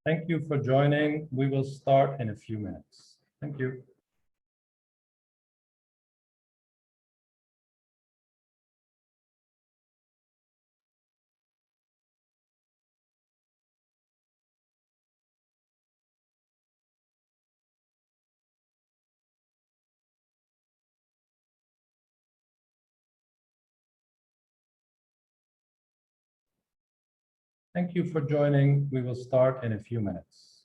Thank you for joining. We will start in a few minutes. Thank you. Thank you for joining. We will start in a few minutes.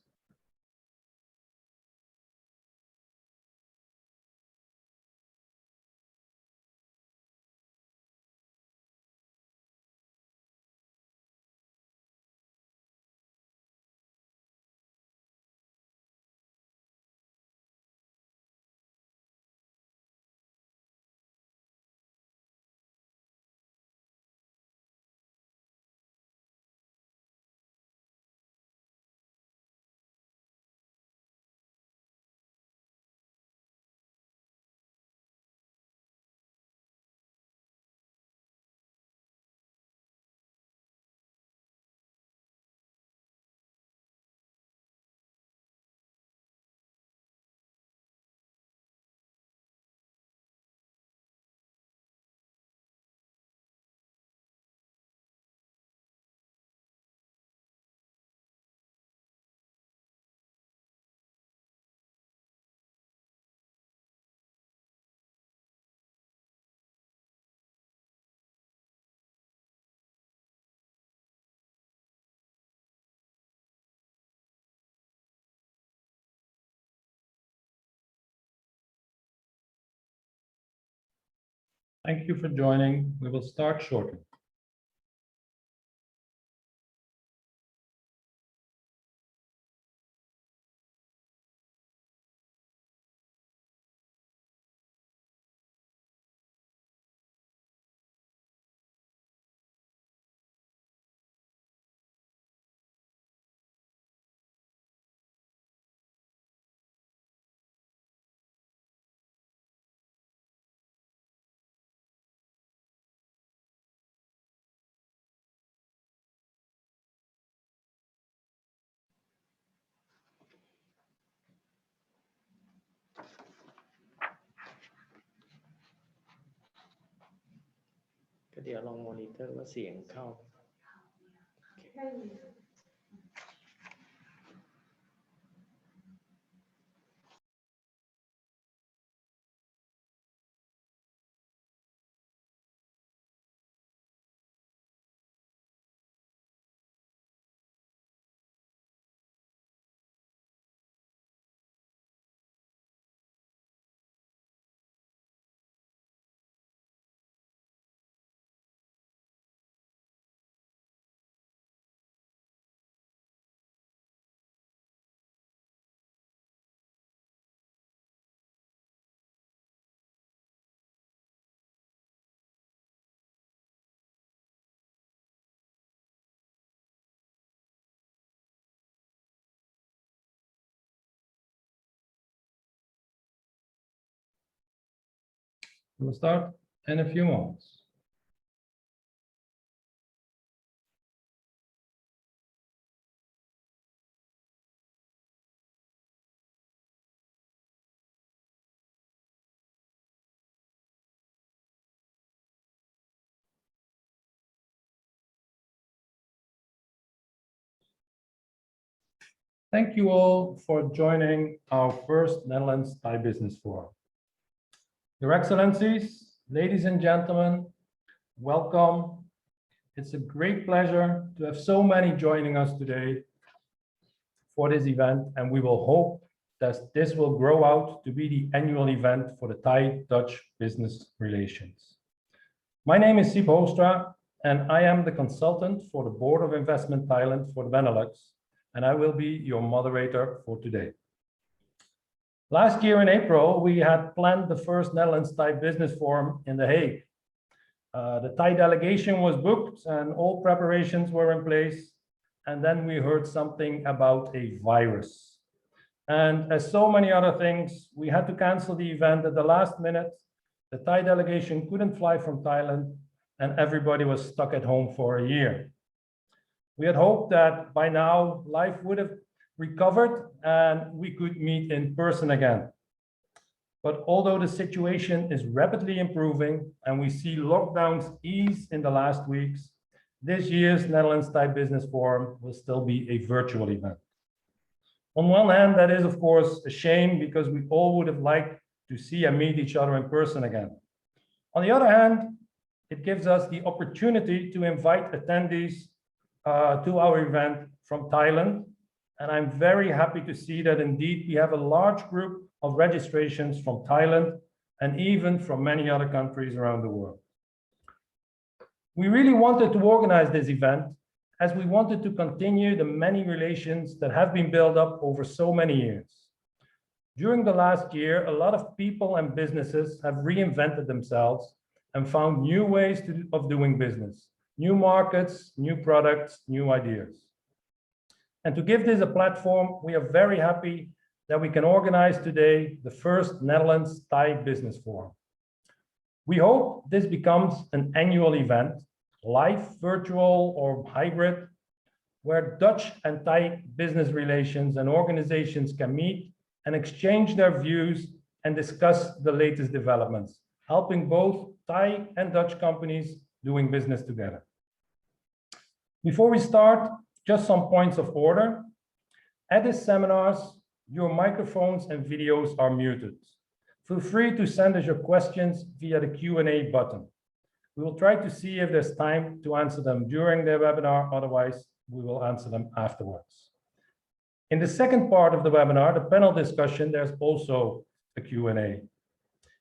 Thank you for joining. We will start shortly. We will start in a few moments. Thank you all for joining our first Netherlands Thai Business Forum. Your Excellencies, ladies and gentlemen, welcome. It's a great pleasure to have so many joining us today for this event, and we will hope that this will grow out to be the annual event for the Thai-Dutch business relations. My name is Siep Hoostra, and I am the consultant for the Board of Investment Thailand for the Benelux, and I will be your moderator for today. Last year in April, we had planned the first Netherlands Thai Business Forum in The Hague. The Thai delegation was booked and all preparations were in place. And then we heard something about a virus. And as so many other things, we had to cancel the event at the last minute. The Thai delegation couldn't fly from Thailand and everybody was stuck at home for a year. We had hoped that by now life would have recovered and we could meet in person again. But although the situation is rapidly improving and we see lockdowns ease in the last weeks, this year's Netherlands Thai Business Forum will still be a virtual event. On one hand, that is, of course, a shame because we all would have liked to see and meet each other in person again. On the other hand, it gives us the opportunity to invite attendees to our event from Thailand. And I'm very happy to see that indeed we have a large group of registrations from Thailand and even from many other countries around the world. We really wanted to organize this event as we wanted to continue the many relations that have been built up over so many years. During the last year, a lot of people and businesses have reinvented themselves and found new ways of doing business, new markets, new products, new ideas. And to give this a platform, we are very happy that we can organize today the first Netherlands Thai Business Forum. We hope this becomes an annual event, live, virtual, or hybrid, where Dutch and Thai business relations and organizations can meet and exchange their views and discuss the latest developments, helping both Thai and Dutch companies doing business together. Before we start, just some points of order. At these seminars, your microphones and videos are muted. Feel free to send us your questions via the Q&A button. We will try to see if there's time to answer them during the webinar, otherwise we will answer them afterwards. In the second part of the webinar, the panel discussion, there's also a Q&A.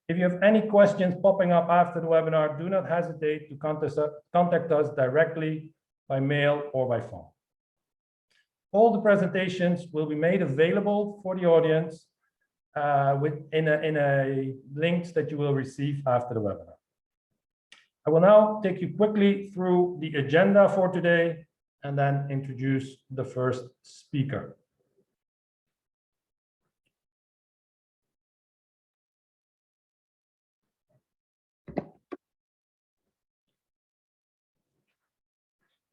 If you have any questions popping up after the webinar, do not hesitate to contact us directly by mail or by phone. All the presentations will be made available for the audience in a links that you will receive after the webinar. I will now take you quickly through the agenda for today and then introduce the first speaker.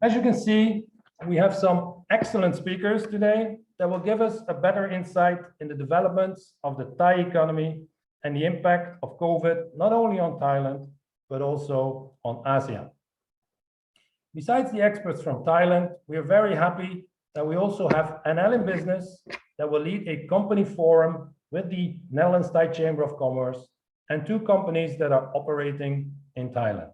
As you can see, we have some excellent speakers today that will give us a better insight in the developments of the Thai economy and the impact of COVID, not only on Thailand, but also on ASEAN. Besides the experts from Thailand, we are very happy that we also have NL in Business that will lead a company forum with the Netherlands Thai Chamber of Commerce and two companies that are operating in Thailand.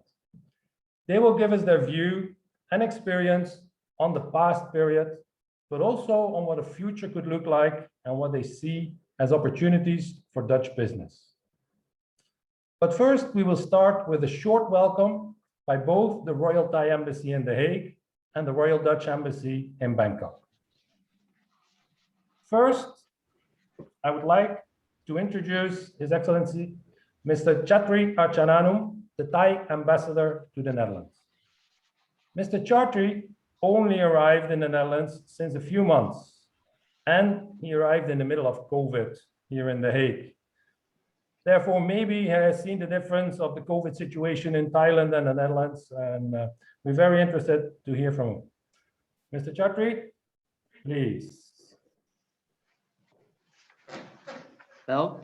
They will give us their view and experience on the past period, but also on what the future could look like and what they see as opportunities for Dutch business. But first, we will start with a short welcome by both the Royal Thai Embassy in The Hague and the Royal Dutch Embassy in Bangkok. First, I would like to introduce His Excellency, Mr. Chatri Archananum, the Thai Ambassador to the Netherlands. Mr. Chatri only arrived in the Netherlands since a few months, and he arrived in the middle of COVID here in The Hague. Therefore, maybe he has seen the difference of the COVID situation in Thailand and the Netherlands, and we're very interested to hear from him. Mr. Chatri, please. Well,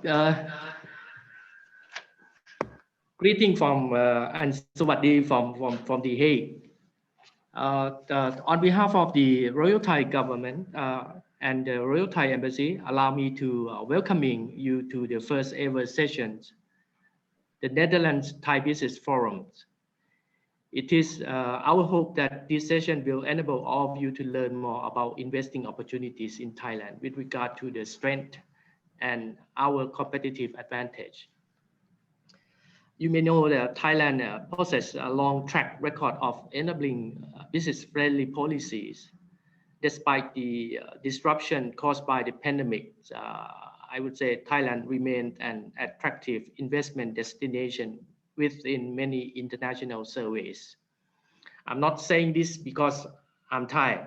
greeting from and Sawadi from The Hague. On behalf of the Royal Thai government and the Royal Thai Embassy, allow me to welcoming you to the first ever sessions, the Netherlands Thai Business Forum. It is our hope that this session will enable all of you to learn more about investing opportunities in Thailand with regard to the strength and our competitive advantage. You may know that Thailand possesses a long track record of enabling business-friendly policies. Despite the disruption caused by the pandemic, I would say Thailand remained an attractive investment destination within many international surveys. I'm not saying this because I'm Thai.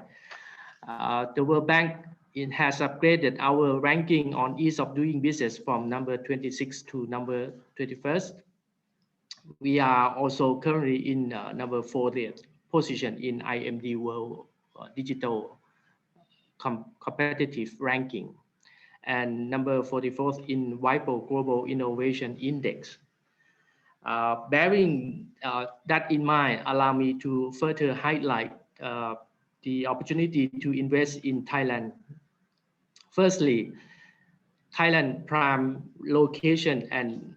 The World Bank has upgraded our ranking on ease of doing business from number 26 to number 21st. We are also currently in number 40th position in IMD World Digital competitive ranking and number 44th in WIPO Global Innovation Index. Bearing that in mind, allow me to further highlight the opportunity to invest in Thailand. Firstly, Thailand prime location and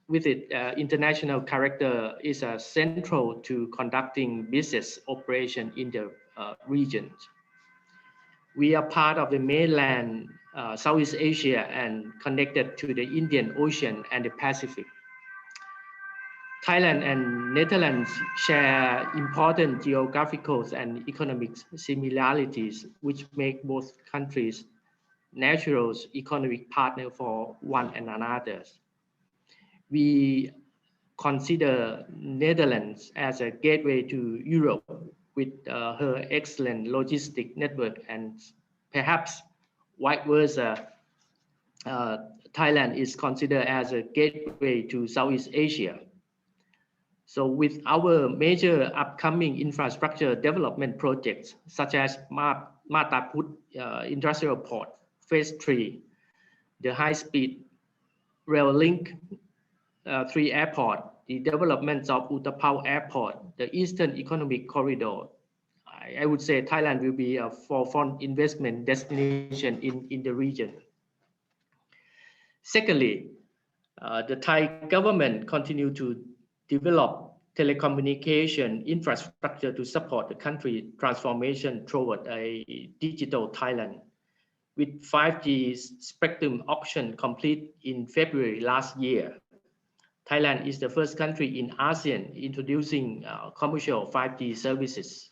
with its international character is central to conducting business operation in the region. We are part of the mainland Southeast Asia and connected to the Indian Ocean and the Pacific. Thailand and Netherlands share important geographical and economic similarities, which make both countries natural economic partner for one another. We consider Netherlands as a gateway to Europe with her excellent logistic network, and perhaps vice versa, Thailand is considered as a gateway to Southeast Asia. So with our major upcoming infrastructure development projects, such as Mataput Industrial Port, Phase 3, the high-speed rail link 3 airport, the development of Utapao Airport, the Eastern Economic Corridor, I would say Thailand will be a forefront investment destination in the region. Secondly, the Thai government continue to develop telecommunication infrastructure to support the country transformation toward a digital Thailand. With 5G spectrum auction complete in February last year, Thailand is the first country in ASEAN introducing commercial 5G services.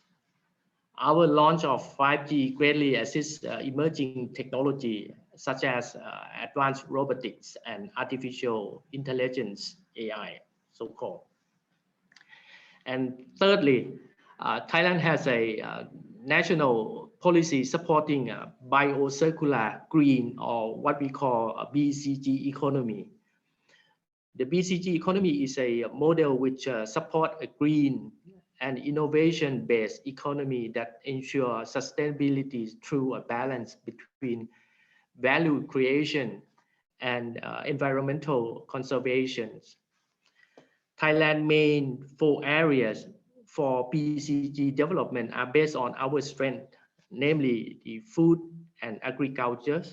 Our launch of 5G greatly assists emerging technology such as advanced robotics and artificial intelligence, AI, so-called. And thirdly, Thailand has a national policy supporting biocircular green, or what we call a BCG economy. The BCG economy is a model which supports a green and innovation-based economy that ensures sustainability through a balance between value creation and environmental conservation. Thailand's main 4 areas for BCG development are based on our strength, namely the food and agriculture,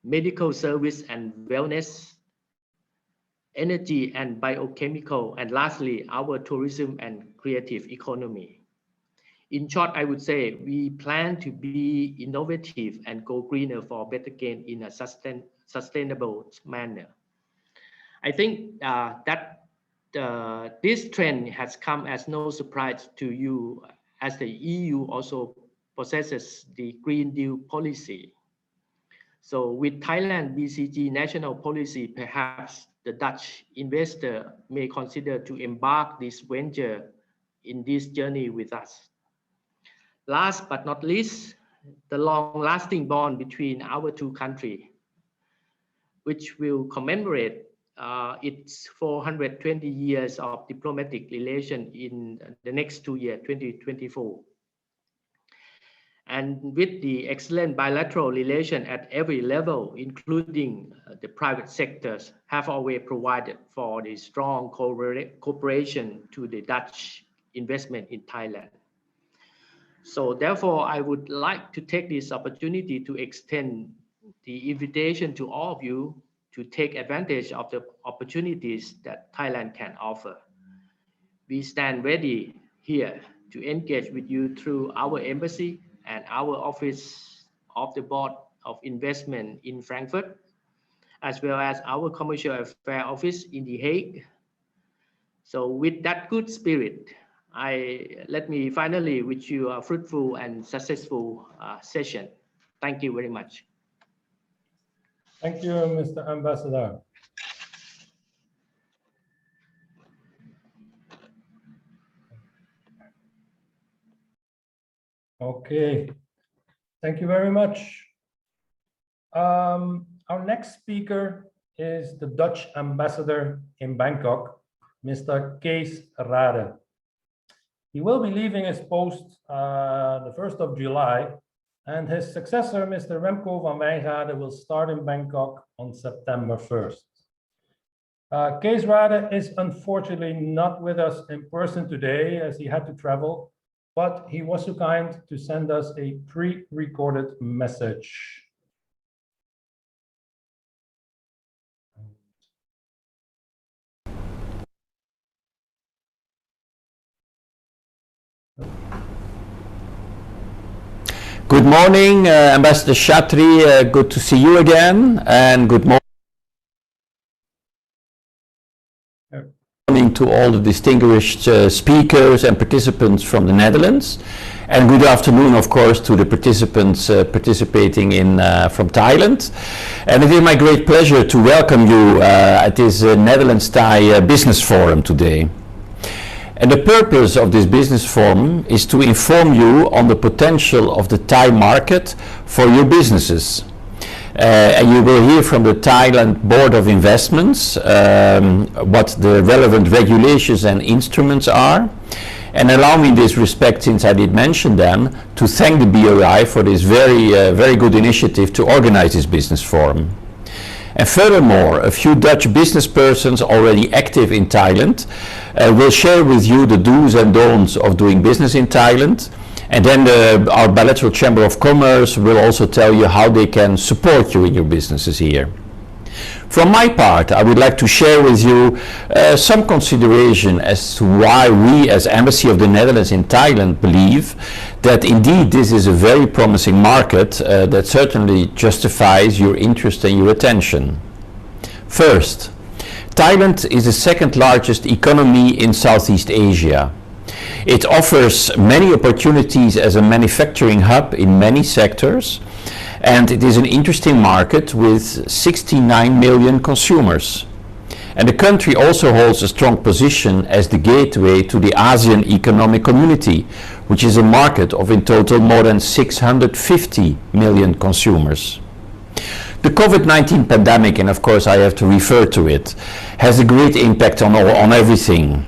medical service and wellness, energy and biochemical, and lastly, our tourism and creative economy. In short, I would say we plan to be innovative and go greener for better gain in a sustainable manner. I think that this trend has come as no surprise to you, as the EU also possesses the Green Deal policy. So with Thailand BCG national policy, perhaps the Dutch investor may consider to embark this venture in this journey with us. Last but not least, the long-lasting bond between our two countries, which will commemorate its 420 years of diplomatic relation in the next 2 years, 2024. And with the excellent bilateral relation at every level, including the private sectors, have always provided for the strong cooperation to the Dutch investment in Thailand. So therefore, I would like to take this opportunity to extend the invitation to all of you to take advantage of the opportunities that Thailand can offer. We stand ready here to engage with you through our embassy and our office of the Board of Investment in Frankfurt, as well as our Commercial Affairs Office in The Hague. So with that good spirit, let me finally wish you a fruitful and successful session. Thank you very much. Thank you, Mr. Ambassador. Okay, thank you very much. Our next speaker is the Dutch ambassador in Bangkok, Mr. Kees Rade. He will be leaving his post the 1st of July, and his successor, Mr. Remco van Wijngaarden, will start in Bangkok on September 1st. Kees Rade is unfortunately not with us in person today as he had to travel, but he was so kind to send us a pre-recorded message. Good morning, Ambassador Chatri. Good to see you again, and good morning to all the distinguished speakers and participants from the Netherlands, and good afternoon, of course, to the participants participating from Thailand. And it is my great pleasure to welcome you at this Netherlands-Thai Business Forum today. And the purpose of this business forum is to inform you on the potential of the Thai market for your businesses. And you will hear from the Thailand Board of Investments what the relevant regulations and instruments are. And allow me in this respect, since I did mention them, to thank the BOI for this very good initiative to organize this business forum. And furthermore, a few Dutch business persons already active in Thailand will share with you the do's and don'ts of doing business in Thailand. And then our bilateral Chamber of Commerce will also tell you how they can support you in your businesses here. From my part, I would like to share with you some consideration as to why we as Embassy of the Netherlands in Thailand believe that indeed this is a very promising market that certainly justifies your interest and your attention. First, Thailand is the second largest economy in Southeast Asia. It offers many opportunities as a manufacturing hub in many sectors, and it is an interesting market with 69 million consumers. And the country also holds a strong position as the gateway to the ASEAN Economic Community, which is a market of in total more than 650 million consumers. The COVID-19 pandemic, and of course I have to refer to it, has a great impact on everything.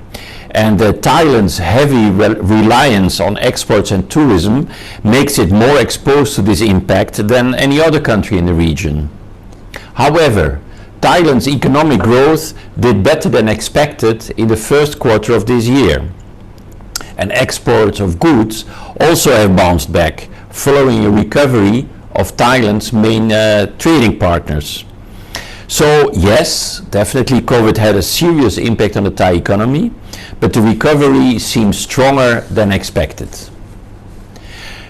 And Thailand's heavy reliance on exports and tourism makes it more exposed to this impact than any other country in the region. However, Thailand's economic growth did better than expected in the first quarter of this year. And exports of goods also have bounced back, following a recovery of Thailand's main trading partners. So yes, definitely COVID had a serious impact on the Thai economy, but the recovery seems stronger than expected.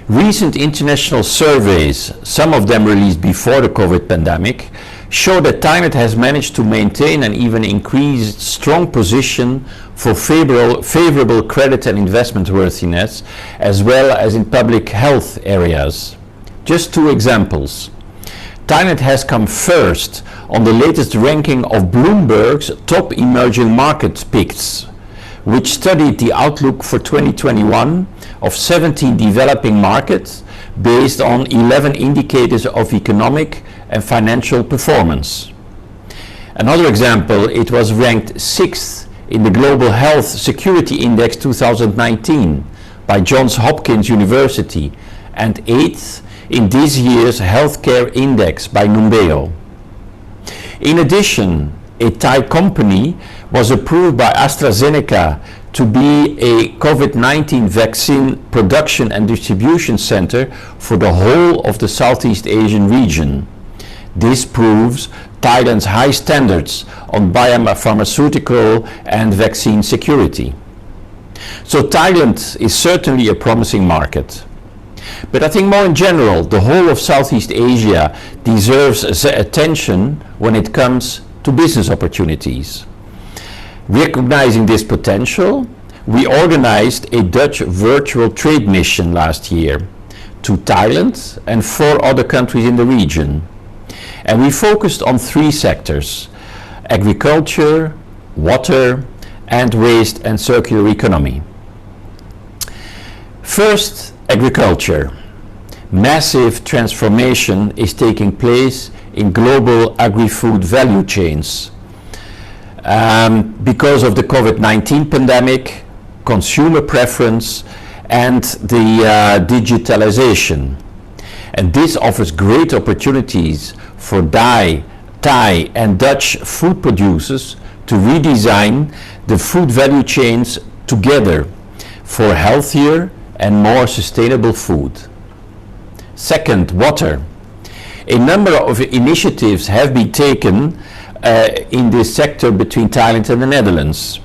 Recent international surveys, some of them released before the COVID pandemic, show that Thailand has managed to maintain and even increase strong position for favorable credit and investment worthiness, as well as in public health areas. Just two examples. Thailand has come first on the latest ranking of Bloomberg's top emerging market picks, which studied the outlook for 2021 of 17 developing markets based on 11 indicators of economic and financial performance. Another example, it was ranked 6th in the Global Health Security Index 2019 by Johns Hopkins University and 8th in this year's Healthcare Index by Numbeo. In addition, a Thai company was approved by AstraZeneca to be a COVID-19 vaccine production and distribution center for the whole of the Southeast Asian region. This proves Thailand's high standards on biopharmaceutical and vaccine security. So Thailand is certainly a promising market. But I think more in general, the whole of Southeast Asia deserves attention when it comes to business opportunities. Recognizing this potential, we organized a Dutch virtual trade mission last year to Thailand and 4 other countries in the region. And we focused on 3 sectors: agriculture, water, and waste and circular economy. First, agriculture. Massive transformation is taking place in global agri-food value chains. Because of the COVID-19 pandemic, consumer preference, and the digitalization. And this offers great opportunities for Thai and Dutch food producers to redesign the food value chains together for healthier and more sustainable food. Second, water. A number of initiatives have been taken in this sector between Thailand and the Netherlands.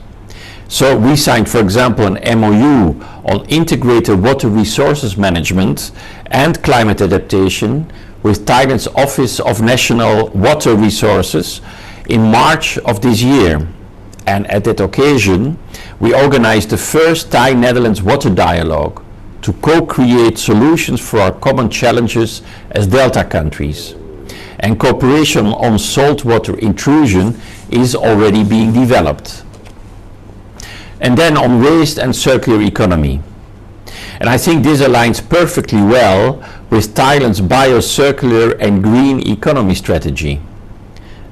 So we signed, for example, an MOU on integrated water resources management and climate adaptation with Thailand's Office of National Water Resources in March of this year. And at that occasion, we organized the first Thai-Netherlands water dialogue to co-create solutions for our common challenges as delta countries. And cooperation on saltwater intrusion is already being developed. And then on waste and circular economy. And I think this aligns perfectly well with Thailand's biocircular and green economy strategy.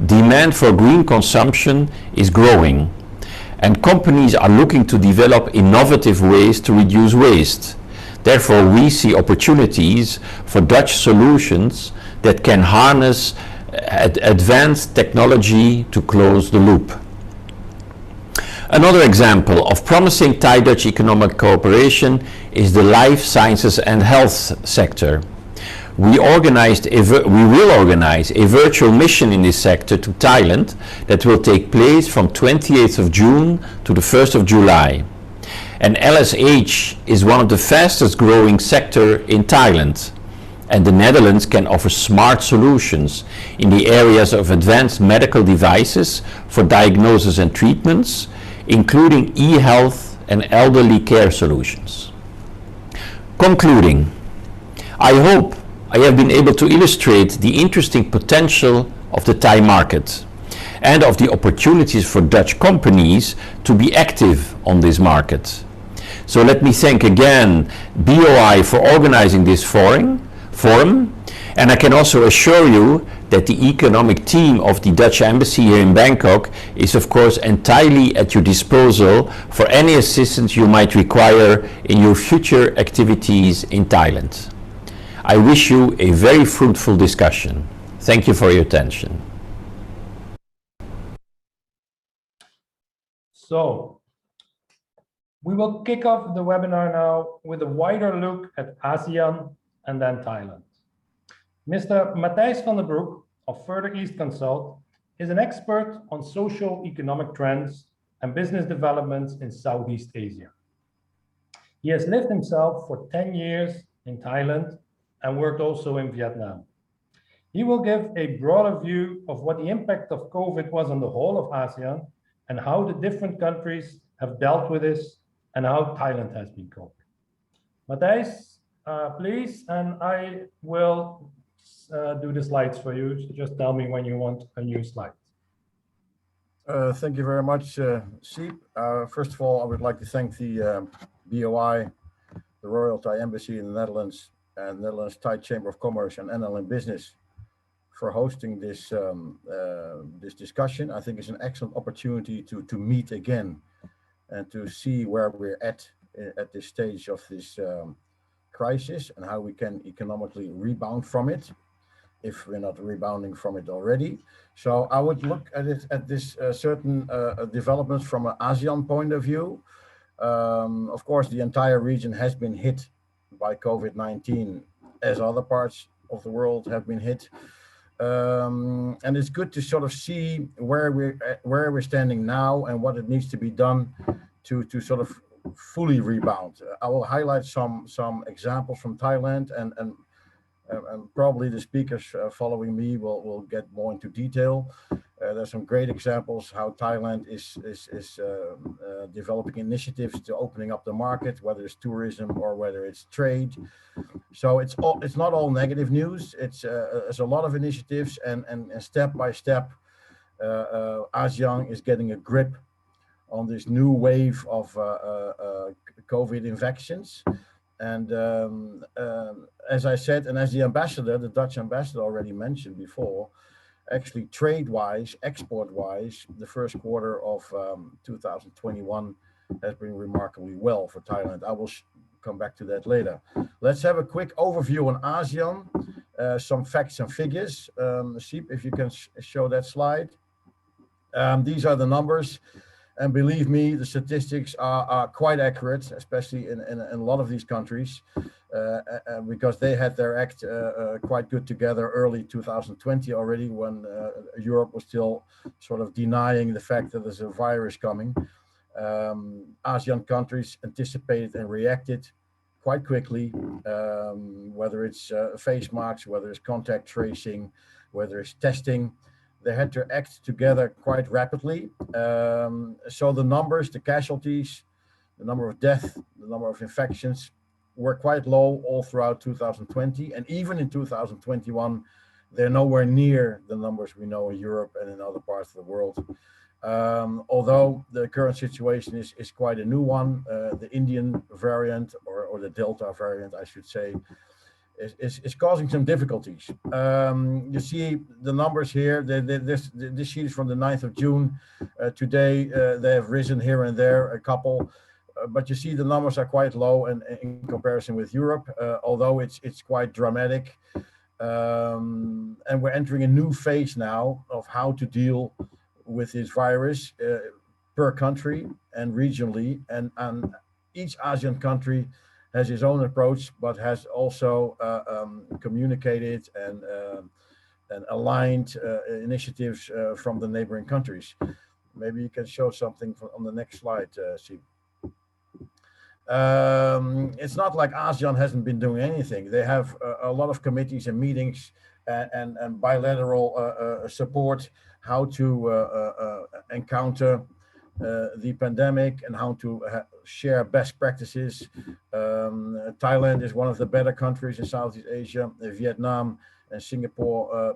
Demand for green consumption is growing, and companies are looking to develop innovative ways to reduce waste. Therefore, we see opportunities for Dutch solutions that can harness advanced technology to close the loop. Another example of promising Thai-Dutch economic cooperation is the life sciences and health sector. We will organize a virtual mission in this sector to Thailand that will take place from 28th of June to the 1st of July. And LSH is one of the fastest growing sector in Thailand. And the Netherlands can offer smart solutions in the areas of advanced medical devices for diagnosis and treatments, including e-health and elderly care solutions. Concluding, I hope I have been able to illustrate the interesting potential of the Thai market and of the opportunities for Dutch companies to be active on this market. So let me thank again BOI for organizing this forum, and I can also assure you that the economic team of the Dutch Embassy here in Bangkok is of course entirely at your disposal for any assistance you might require in your future activities in Thailand. I wish you a very fruitful discussion. Thank you for your attention. So, we will kick off the webinar now with a wider look at ASEAN and then Thailand. Mr. Matthijs van den Broek of Further East Consult is an expert on social economic trends and business developments in Southeast Asia. He has lived himself for 10 years in Thailand and worked also in Vietnam. He will give a broader view of what the impact of COVID was on the whole of ASEAN and how the different countries have dealt with this and how Thailand has been coping. Matthijs, please, and I will do the slides for you. So just tell me when you want a new slide. Thank you very much, Siep. First of all, I would like to thank the BOI, the Royal Thai Embassy in the Netherlands, and Netherlands Thai Chamber of Commerce and NLM Business for hosting this this discussion. I think it's an excellent opportunity to meet again and to see where we're at this stage of this crisis and how we can economically rebound from it, if we're not rebounding from it already. So I would look at it at this certain developments from an ASEAN point of view. Of course, the entire region has been hit by COVID-19, as other parts of the world have been hit. And it's good to sort of see where we're standing now and what it needs to be done to sort of fully rebound. I will highlight some examples from Thailand, and probably the speakers following me will get more into detail. There's some great examples how Thailand is developing initiatives to opening up the market, whether it's tourism or whether it's trade. So it's not all negative news. It's a lot of initiatives, and step by step, ASEAN is getting a grip on this new wave of COVID infections. And as I said, and as the ambassador, the Dutch ambassador already mentioned before, actually trade-wise, export-wise, the first quarter of 2021 has been remarkably well for Thailand. I will come back to that later. Let's have a quick overview on ASEAN, some facts and figures. Siep, if you can show that slide. These are the numbers. And believe me, the statistics are quite accurate, especially in a lot of these countries, because they had their act quite good together early 2020 already, when Europe was still sort of denying the fact that there's a virus coming. ASEAN countries anticipated and reacted quite quickly, whether it's face masks, whether it's contact tracing, whether it's testing. They had to act together quite rapidly. So the numbers, the casualties, the number of deaths, the number of infections were quite low all throughout 2020. And even in 2021, they're nowhere near the numbers we know in Europe and in other parts of the world. Although the current situation is quite a new one, the Indian variant, or the Delta variant, I should say, is causing some difficulties. You see the numbers here. This sheet is from the 9th of June. Today, they have risen here and there, a couple, but you see the numbers are quite low and in comparison with Europe, although it's quite dramatic. And we're entering a new phase now of how to deal with this virus per country and regionally, and each ASEAN country has his own approach, but has also communicated and aligned initiatives from the neighboring countries. Maybe you can show something on the next slide, Siep. It's not like ASEAN hasn't been doing anything. They have a lot of committees and meetings and bilateral support, how to encounter the pandemic and how to share best practices. Thailand is one of the better countries in Southeast Asia. Vietnam and Singapore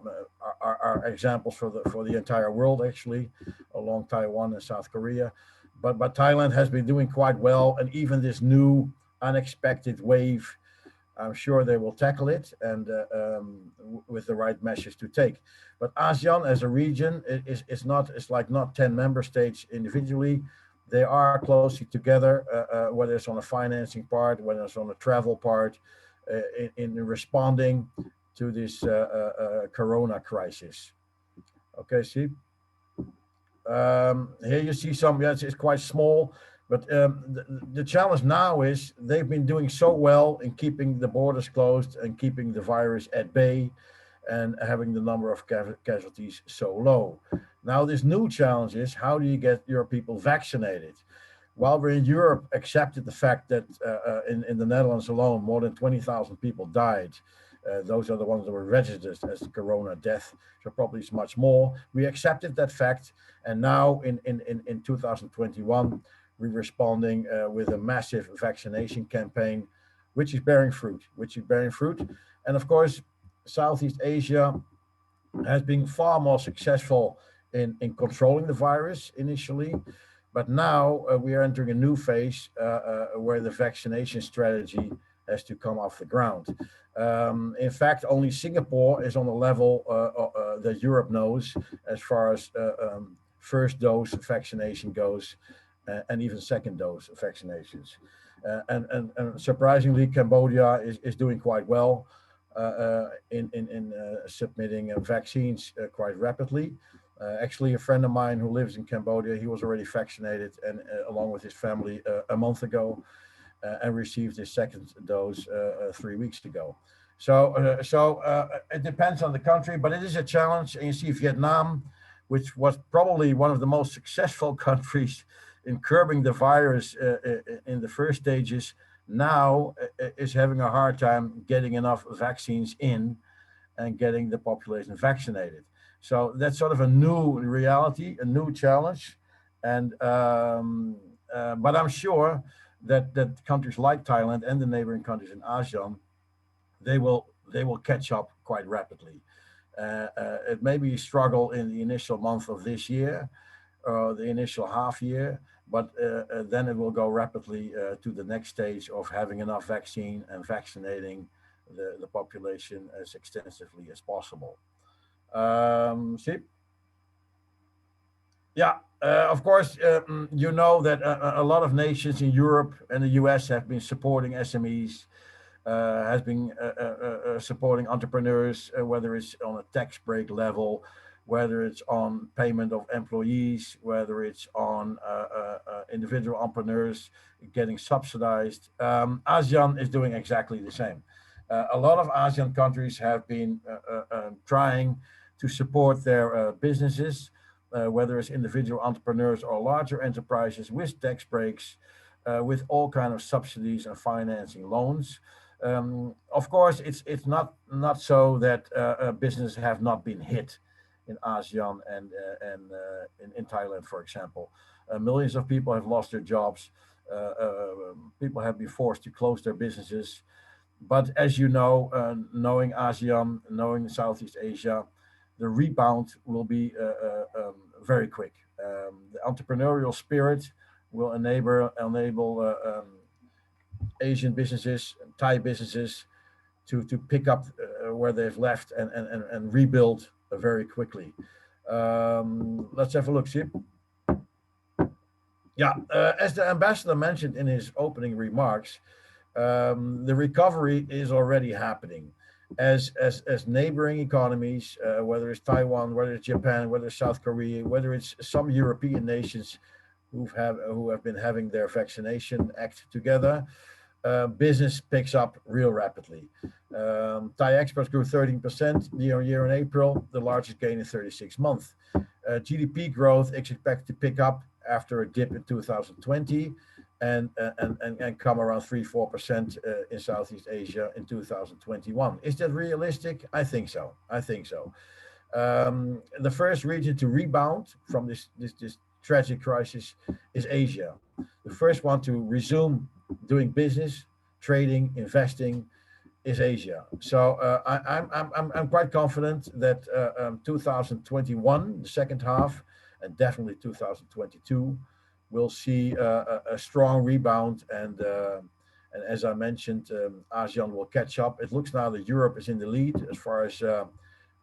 are examples for the entire world, actually, along Taiwan and South Korea. But Thailand has been doing quite well, and even this new unexpected wave, I'm sure they will tackle it, and with the right measures to take. But ASEAN as a region is like not 10 member states individually. They are closely together, whether it's on a financing part, whether it's on a travel part, in responding to this corona crisis. Okay, see. Here you see some, yes, it's quite small, but the challenge now is they've been doing so well in keeping the borders closed and keeping the virus at bay and having the number of casualties so low. Now this new challenge is, how do you get your people vaccinated? While we're in Europe, accepted the fact that in the Netherlands alone, more than 20,000 people died. Those are the ones that were registered as corona death, so probably it's much more. We accepted that fact, and now in 2021, we're responding with a massive vaccination campaign, which is bearing fruit, And of course, Southeast Asia has been far more successful in controlling the virus initially, but now we are entering a new phase where the vaccination strategy has to come off the ground. In fact, only Singapore is on the level that Europe knows as far as first dose vaccination goes, and even second dose vaccinations. And surprisingly, Cambodia is doing quite well in submitting vaccines quite rapidly. Actually, a friend of mine who lives in Cambodia, he was already vaccinated, and along with his family a month ago, and received his second dose 3 weeks ago. So it depends on the country, but it is a challenge. And you see Vietnam, which was probably one of the most successful countries in curbing the virus in the first stages, now is having a hard time getting enough vaccines in and getting the population vaccinated. So that's sort of a new reality, a new challenge. And but I'm sure that countries like Thailand and the neighboring countries in ASEAN, they will catch up quite rapidly. It may be a struggle in the initial month of this year, the initial half year, but then it will go rapidly to the next stage of having enough vaccine and vaccinating the population as extensively as possible. Siep? Yeah, of course, you know that a lot of nations in Europe and the US have been supporting SMEs, has been supporting entrepreneurs, whether it's on a tax break level, whether it's on payment of employees, whether it's on individual entrepreneurs getting subsidized. ASEAN is doing exactly the same. A lot of ASEAN countries have been trying to support their businesses, whether it's individual entrepreneurs or larger enterprises, with tax breaks, with all kind of subsidies and financing loans. Of course, it's not so that businesses have not been hit in ASEAN and in Thailand, for example. Millions of people have lost their jobs. People have been forced to close their businesses. But as you know, knowing ASEAN, knowing Southeast Asia, the rebound will be very quick. The entrepreneurial spirit will enable Asian businesses, Thai businesses, to pick up where they've left and rebuild very quickly. Let's have a look, Sip. Yeah, as the ambassador mentioned in his opening remarks, the recovery is already happening. As neighboring economies, whether it's Taiwan, whether it's Japan, whether it's South Korea, whether it's some European nations who have been having their vaccination act together, business picks up real rapidly. Thai exports grew 13% year on year in April, the largest gain in 36 months. GDP growth is expected to pick up after a dip in 2020 and come around 3-4% in Southeast Asia in 2021. Is that realistic? I think so. The first region to rebound from this tragic crisis is Asia. The first one to resume doing business, trading, investing is Asia. So I'm quite confident that 2021, the second half, and definitely 2022, we'll see a strong rebound, and as I mentioned, ASEAN will catch up. It looks now that Europe is in the lead as far as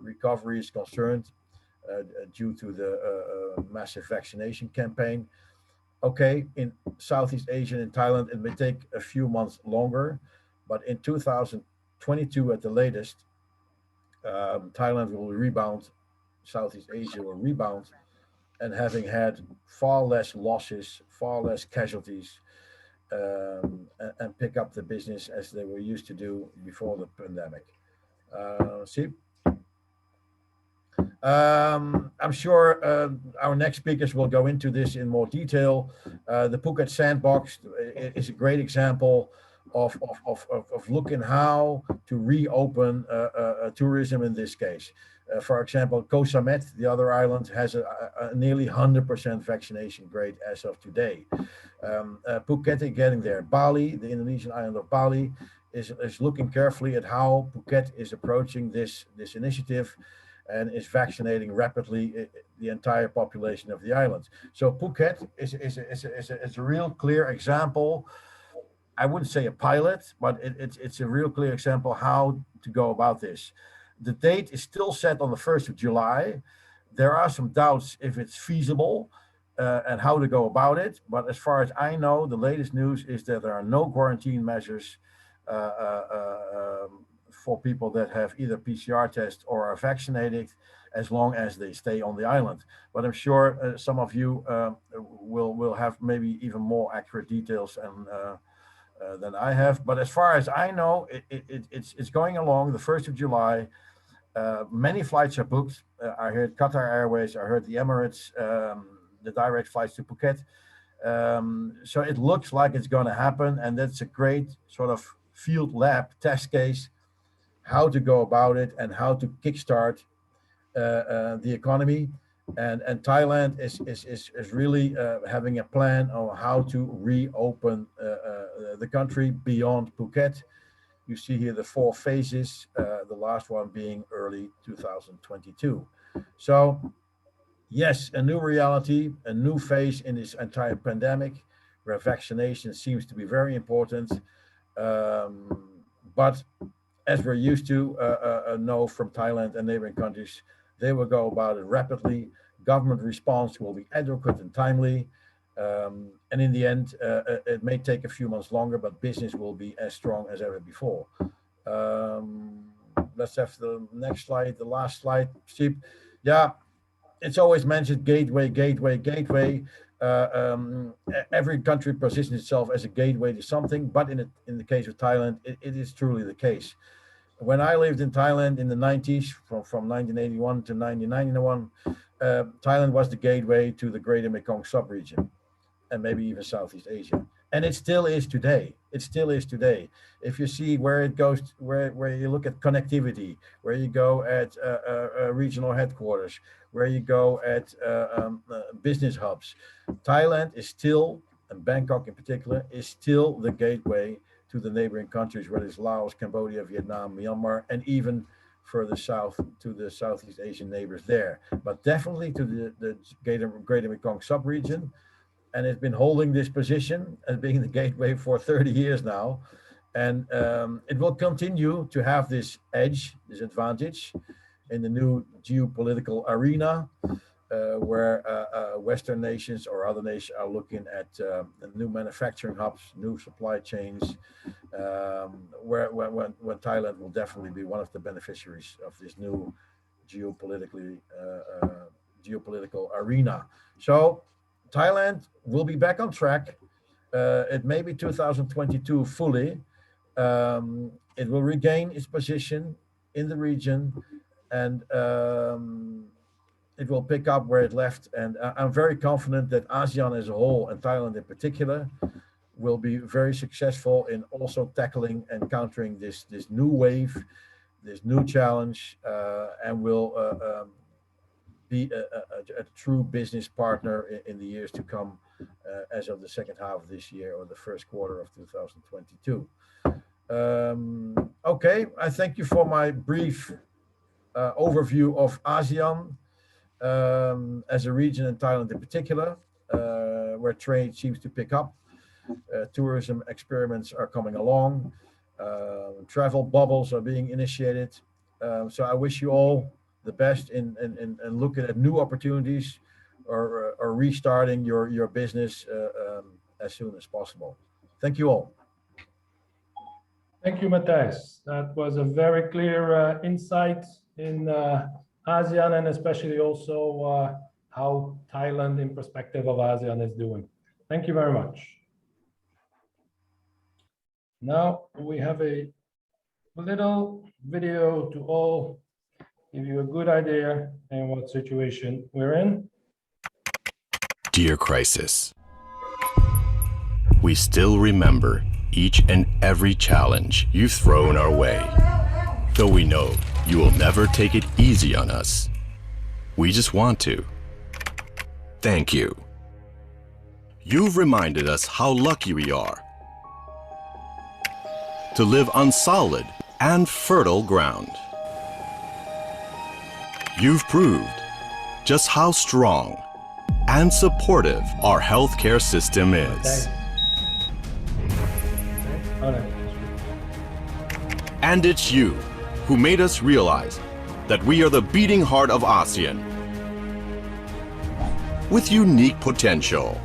recovery is concerned, due to the massive vaccination campaign. Okay, in Southeast Asia and Thailand, it may take a few months longer, but in 2022 at the latest, Thailand will rebound, Southeast Asia will rebound, and having had far less losses, far less casualties, and pick up the business as they were used to do before the pandemic. See? I'm sure our next speakers will go into this in more detail. The Phuket Sandbox is a great example of looking how to reopen tourism in this case. For example, Koh Samet, the other island, has a nearly 100% vaccination rate as of today. Phuket is getting there. Bali, the Indonesian island of Bali, is looking carefully at how Phuket is approaching this initiative and is vaccinating rapidly the entire population of the island. So Phuket is a real clear example. I wouldn't say a pilot, but it's a real clear example how to go about this. The date is still set on the 1st of July. There are some doubts if it's feasible and how to go about it. But as far as I know, the latest news is that there are no quarantine measures for people that have either PCR test or are vaccinated, as long as they stay on the island. But I'm sure some of you will have maybe even more accurate details than I have. But as far as I know, it's going along the 1st of July. Many flights are booked. I heard Qatar Airways, I heard the Emirates, the direct flights to Phuket. So it looks like it's going to happen, and that's a great sort of field lab test case, how to go about it and how to kickstart the economy. And Thailand is really having a plan on how to reopen the country beyond Phuket. You see here the 4 phases, the last one being early 2022. So yes, a new reality, a new phase in this entire pandemic, where vaccination seems to be very important. But as we're used to know from Thailand and neighboring countries, they will go about it rapidly, government response will be adequate and timely. And in the end, it may take a few months longer, but business will be as strong as ever before. Let's have the next slide, the last slide, Steve. Yeah, it's always mentioned gateway, gateway, gateway. Every country positions itself as a gateway to something, but in the case of Thailand, it is truly the case. When I lived in Thailand in the 90s, from 1981 to 1991, Thailand was the gateway to the Greater Mekong sub-region, and maybe even Southeast Asia. And it still is today. It still is today. If you see where it goes, where you look at connectivity, where you go at regional headquarters, where you go at business hubs, Thailand is still, and Bangkok in particular, is still the gateway to the neighboring countries, whether it's Laos, Cambodia, Vietnam, Myanmar, and even further south to the Southeast Asian neighbors there. But definitely to the Greater Mekong sub-region. And it's been holding this position as being the gateway for 30 years now. And it will continue to have this edge, this advantage in the new geopolitical arena, where Western nations or other nations are looking at new manufacturing hubs, new supply chains, when Thailand will definitely be one of the beneficiaries of this new geopolitical arena. So Thailand will be back on track. It may be 2022 fully. It will regain its position in the region, and it will pick up where it left. And I'm very confident that ASEAN as a whole, and Thailand in particular, will be very successful in also tackling and countering this new wave, this new challenge, and will be a true business partner in the years to come, as of the second half of this year or the first quarter of 2022. Okay, I thank you for my brief overview of ASEAN as a region, and Thailand in particular, where trade seems to pick up. Tourism experiments are coming along. Travel bubbles are being initiated. So I wish you all the best in looking at new opportunities or restarting your business as soon as possible. Thank you all. Thank you, Matthijs. That was a very clear insight in ASEAN, and especially also how Thailand in perspective of ASEAN is doing. Thank you very much. Now we have a little video to all give you a good idea in what situation we're in. Dear Crisis, we still remember each and every challenge you've thrown our way. Though we know you will never take it easy on us, we just want to thank you. You've reminded us how lucky we are to live on solid and fertile ground. You've proved just how strong and supportive our healthcare system is. And it's you who made us realize that we are the beating heart of ASEAN with unique potential.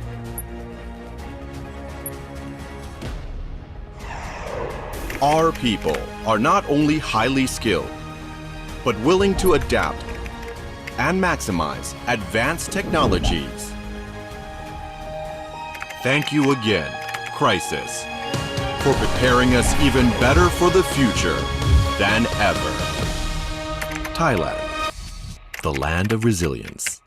Our people are not only highly skilled, but willing to adapt and maximize advanced technologies. Thank you again, Crisis, for preparing us even better for the future than ever. Thailand, the land of resilience.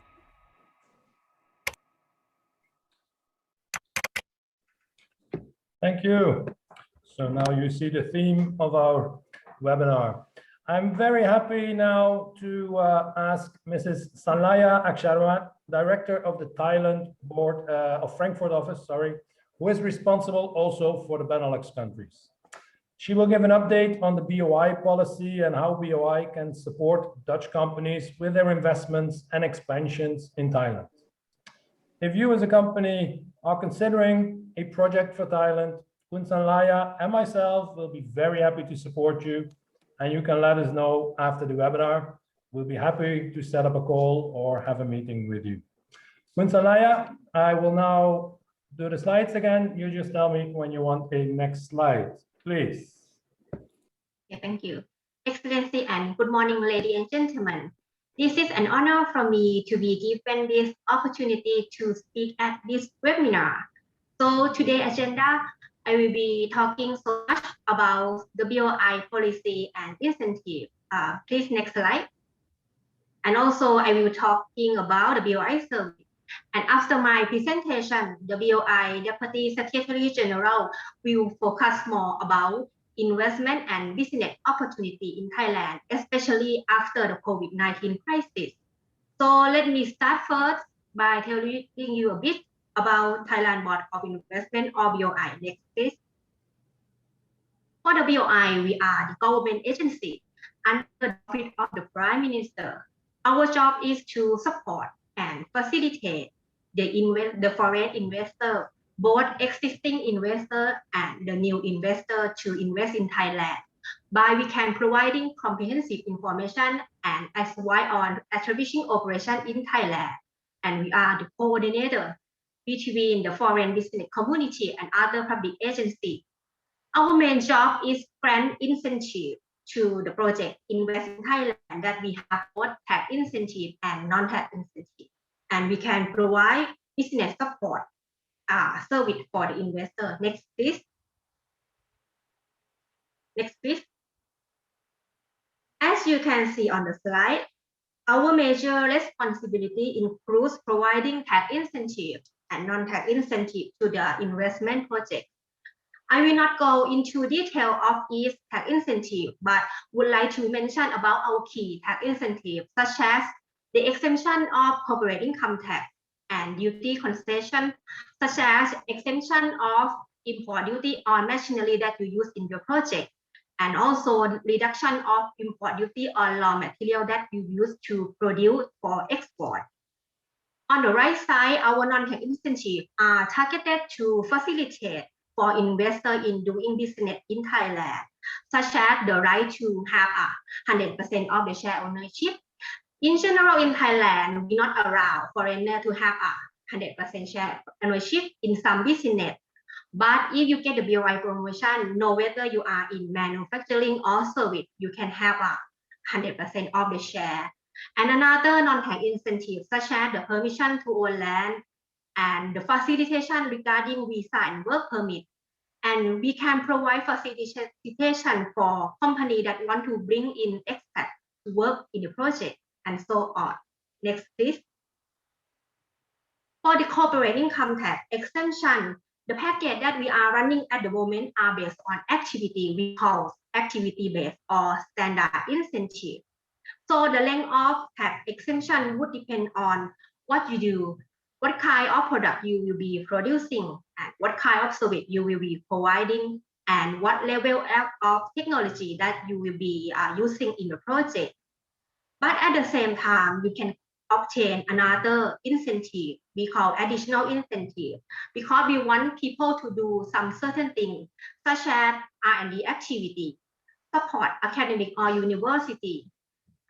Thank you. So now you see the theme of our webinar. I'm very happy now to ask Mrs. Sanlaya Aksharwat, Director of the Thailand Board of Frankfurt office, who is responsible also for the Benelux countries. She will give an update on the BOI policy and how BOI can support Dutch companies with their investments and expansions in Thailand. If you as a company are considering a project for Thailand, Khun Sanlaya and myself will be very happy to support you, and you can let us know after the webinar we'll be happy to set up a call or have a meeting with you. Kunsalaya, I will now do the slides again. You just tell me when you want a next slide, please. Okay, thank you. Excellency and good morning, ladies and gentlemen. This is an honor for me to be given this opportunity to speak at this webinar. So today's agenda, I will be talking so much about the BOI policy and incentive. Please next slide. And also I will talking about the BOI service. And after my presentation, the BOI Deputy Secretary General will focus more about investment and business opportunity in Thailand, especially after the COVID-19 crisis. So let me start first by telling you a bit about Thailand Board of Investment or BOI. Next, please. For the BOI, we are the government agency under the office of the Prime Minister. Our job is to support and facilitate the foreign investor, both existing investor and the new investor to invest in Thailand. By we can providing comprehensive information and advice on establishing operation in Thailand. And we are the coordinator between the foreign business community and other public agencies. Our main job is grant incentive to the project invest in Thailand that we have both tax incentive and non-tax incentive. And we can provide business support service for the investor. Next, please. Next, please. As you can see on the slide, our major responsibility includes providing tax incentive and non-tax incentive to the investment project. I will not go into detail of each tax incentive, but would like to mention about our key tax incentives, such as the exemption of corporate income tax and duty concession, such as exemption of import duty on machinery that you use in your project, and also reduction of import duty on raw material that you use to produce for export. On the right side, our non-tax incentives are targeted to facilitate for investors in doing business in Thailand, such as the right to have 100% of the share ownership. In general, in Thailand, we not allow foreigners to have 100% share ownership in some business. But if you get the BOI promotion, no whether you are in manufacturing or service, you can have 100% of the share. And another non-tax incentive, such as the permission to own land and the facilitation regarding visa and work permit. And we can provide facilitation for companies that want to bring in expats to work in the project and so on. Next, please. For the corporate income tax exemption, the package that we are running at the moment are based on activity we call activity-based or standard incentive. So the length of tax exemption would depend on what you do, what kind of product you will be producing, and what kind of service you will be providing, and what level of technology that you will be using in the project. But at the same time, you can obtain another incentive we call additional incentive, because we want people to do some certain things such as R&D activity, support academic or university,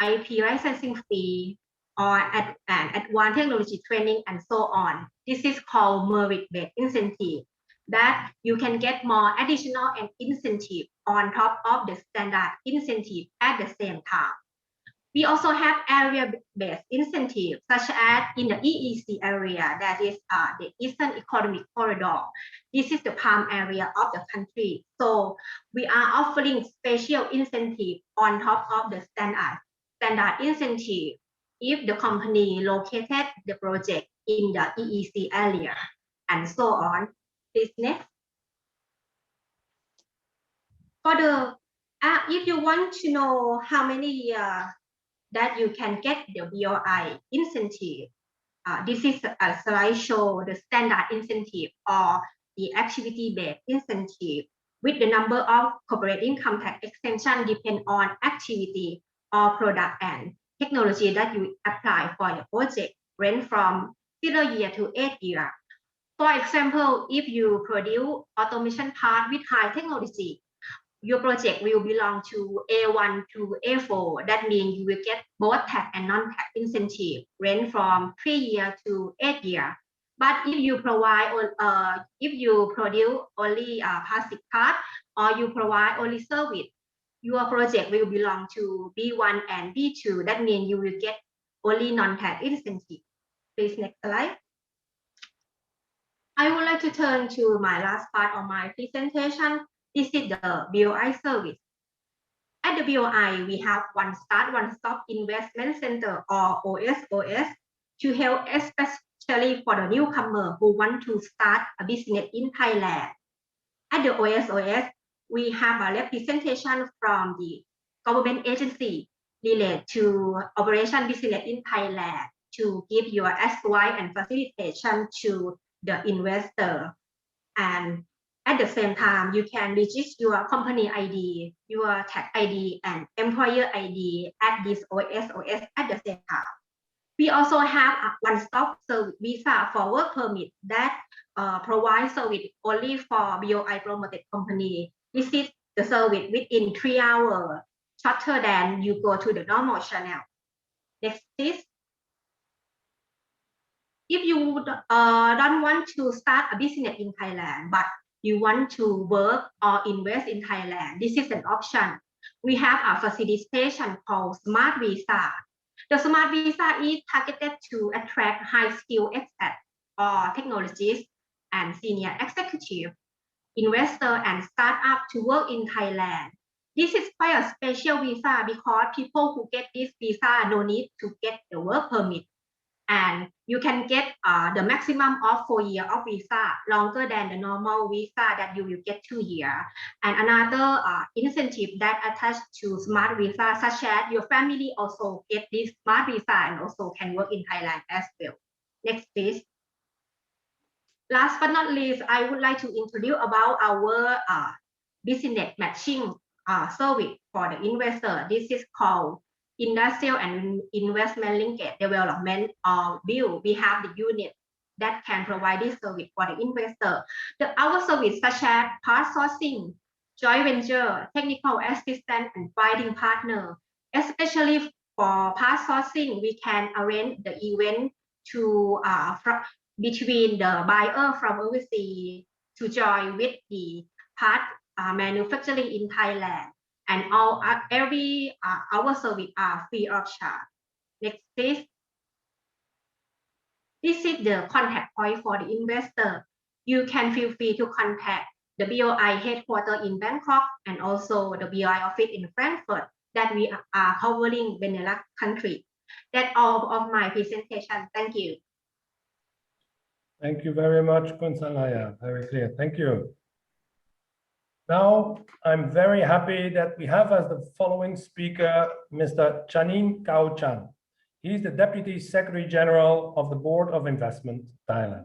IP licensing fee, or advanced technology training, and so on. This is called merit-based incentive, that you can get more additional and incentive on top of the standard incentive at the same time. We also have area-based incentives, such as in the EEC area, that is the Eastern Economic Corridor. This is the palm area of the country. So we are offering special incentive on top of the standard incentive if the company located the project in the EEC area, and so on. Please next. For the if you want to know how many that you can get the BOI incentive, this is a slide show the standard incentive or the activity-based incentive with the number of corporate income tax exemption depend on activity or product and technology that you apply for your project, range from 0 year to 8 years. For example, if you produce automation part with high technology, your project will belong to A1 to A4. That means you will get both tax and non-tax incentive, range from 3 years to 8 years. But if you provide, if you produce only plastic part or you provide only service, your project will belong to B1 and B2. That means you will get only non-tax incentive. Please next slide. I would like to turn to my last part of my presentation. This is the BOI service. At the BOI, we have one-stop investment center or OSOS to help especially for the newcomer who want to start a business in Thailand. At the OSOS, we have a representation from the government agency related to operation business in Thailand to give your advice and facilitation to the investor. And at the same time, you can register your company ID, your tax ID, and employer ID at this OSOS at the same time. We also have a one-stop service visa for work permit that provides service only for BOI promoted company. This is the service within 3 hours, shorter than you go to the normal channel. Next, please. If you don't want to start a business in Thailand, but you want to work or invest in Thailand, this is an option. We have a facilitation called Smart Visa. The Smart Visa is targeted to attract high-skilled expats or technologists and senior executive, investor and startup to work in Thailand. This is quite a special visa because people who get this visa no need to get the work permit. And you can get the maximum of 4 years of visa, longer than the normal visa that you will get 2 years. And another incentive that attached to Smart Visa, such as your family also get this Smart Visa and also can work in Thailand as well. Next, please. Last but not least, I would like to introduce about our business matching service for the investor. This is called Industrial and Investment Linkage Development or BILD. We have the unit that can provide this service for the investor. Our service such as part sourcing, joint venture, technical assistance, and finding partner. Especially for part sourcing, we can arrange the event to between the buyer from overseas to join with the part manufacturing in Thailand. And every our service are free of charge. Next, please. This is the contact point for the investor. You can feel free to contact the BOI headquarters in Bangkok and also the BOI office in Frankfurt that we are covering Benelux country. That's all of my presentation. Thank you. Thank you very much, Kun Sanaya. Very clear. Thank you. Now, I'm very happy that we have as the following speaker, Mr. Chanin Kauchan. He's the Deputy Secretary General of the Board of Investment, Thailand.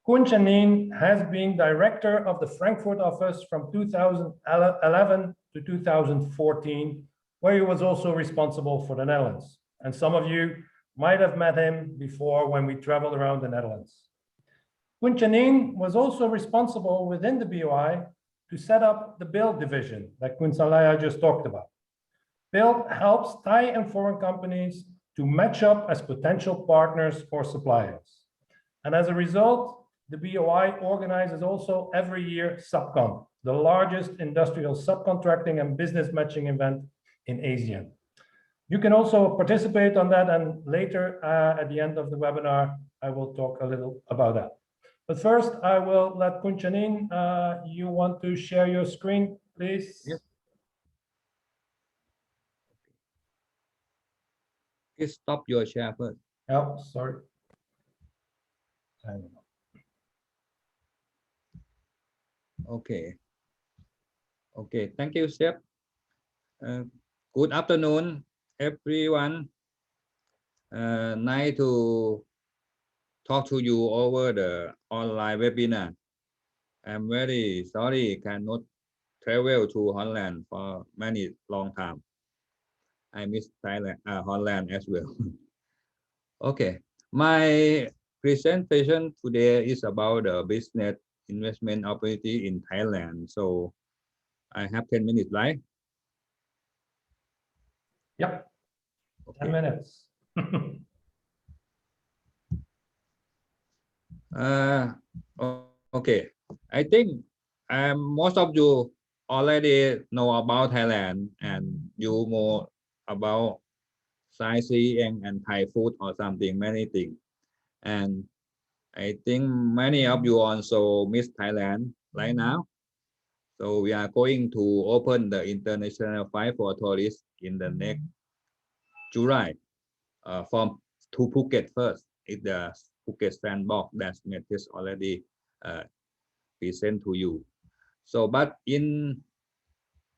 Kun Chanin has been Director of the Frankfurt office from 2011 to 2014, where he was also responsible for the Netherlands. And some of you might have met him before when we traveled around the Netherlands. Kun Chanin was also responsible within the BOI to set up the BILD division that Kun Salaya just talked about. BILD helps Thai and foreign companies to match up as potential partners or suppliers. And as a result, the BOI organizes also every year Subcon, the largest industrial subcontracting and business matching event in Asia. You can also participate on that, and later at the end of the webinar, I will talk a little about that. But first, I will let Kun Chanin, you want to share your screen, please? Yes. Please stop your share first. Oh, sorry. Okay. Okay, thank you, Chef. Good afternoon, everyone. Nice to talk to you over the online webinar. I'm very sorry cannot travel to Holland for many long time. I miss Thailand, Holland as well. Okay, my presentation today is about the business investment opportunity in Thailand. So I have 10 minutes, right? Yep, 10 Okay. minutes. Okay. I think most of you already know about Thailand and you more about sightseeing and Thai food or something, many things. And I think many of you also miss Thailand right now. So we are going to open the international flight for tourists in the next July from to Phuket first. It's the Phuket sandbox that Smith is already present to you. So, but in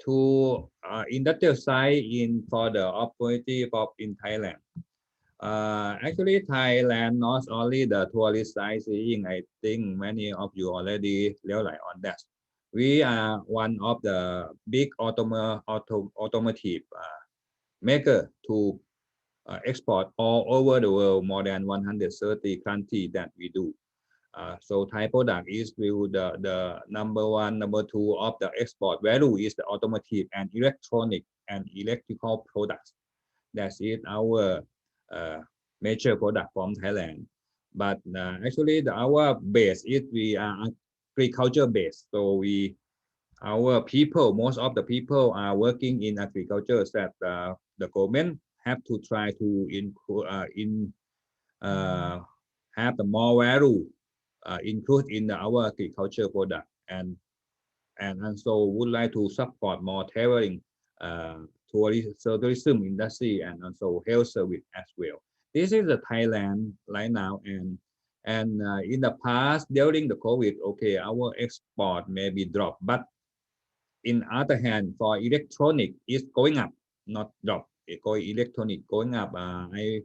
to industrial side in for the opportunity for in Thailand. Actually, Thailand not only the tourist sightseeing. I think many of you already realize on that. We are one of the big automotive maker to export all over the world, more than 130 countries that we do. So Thai product is still the number one, number two of the export value is the automotive and electronic and electrical products. That is our major product from Thailand. But actually, our base is we are agriculture based. So our people, most of the people are working in agriculture. That the government have to try to have the more value include in our agriculture product and also would like to support more traveling tourism industry and also health service as well. This is the Thailand right now and in the past during the COVID, okay, our export may be dropped, but in other hand, for electronic, it's going up, not drop. It going electronic going up. I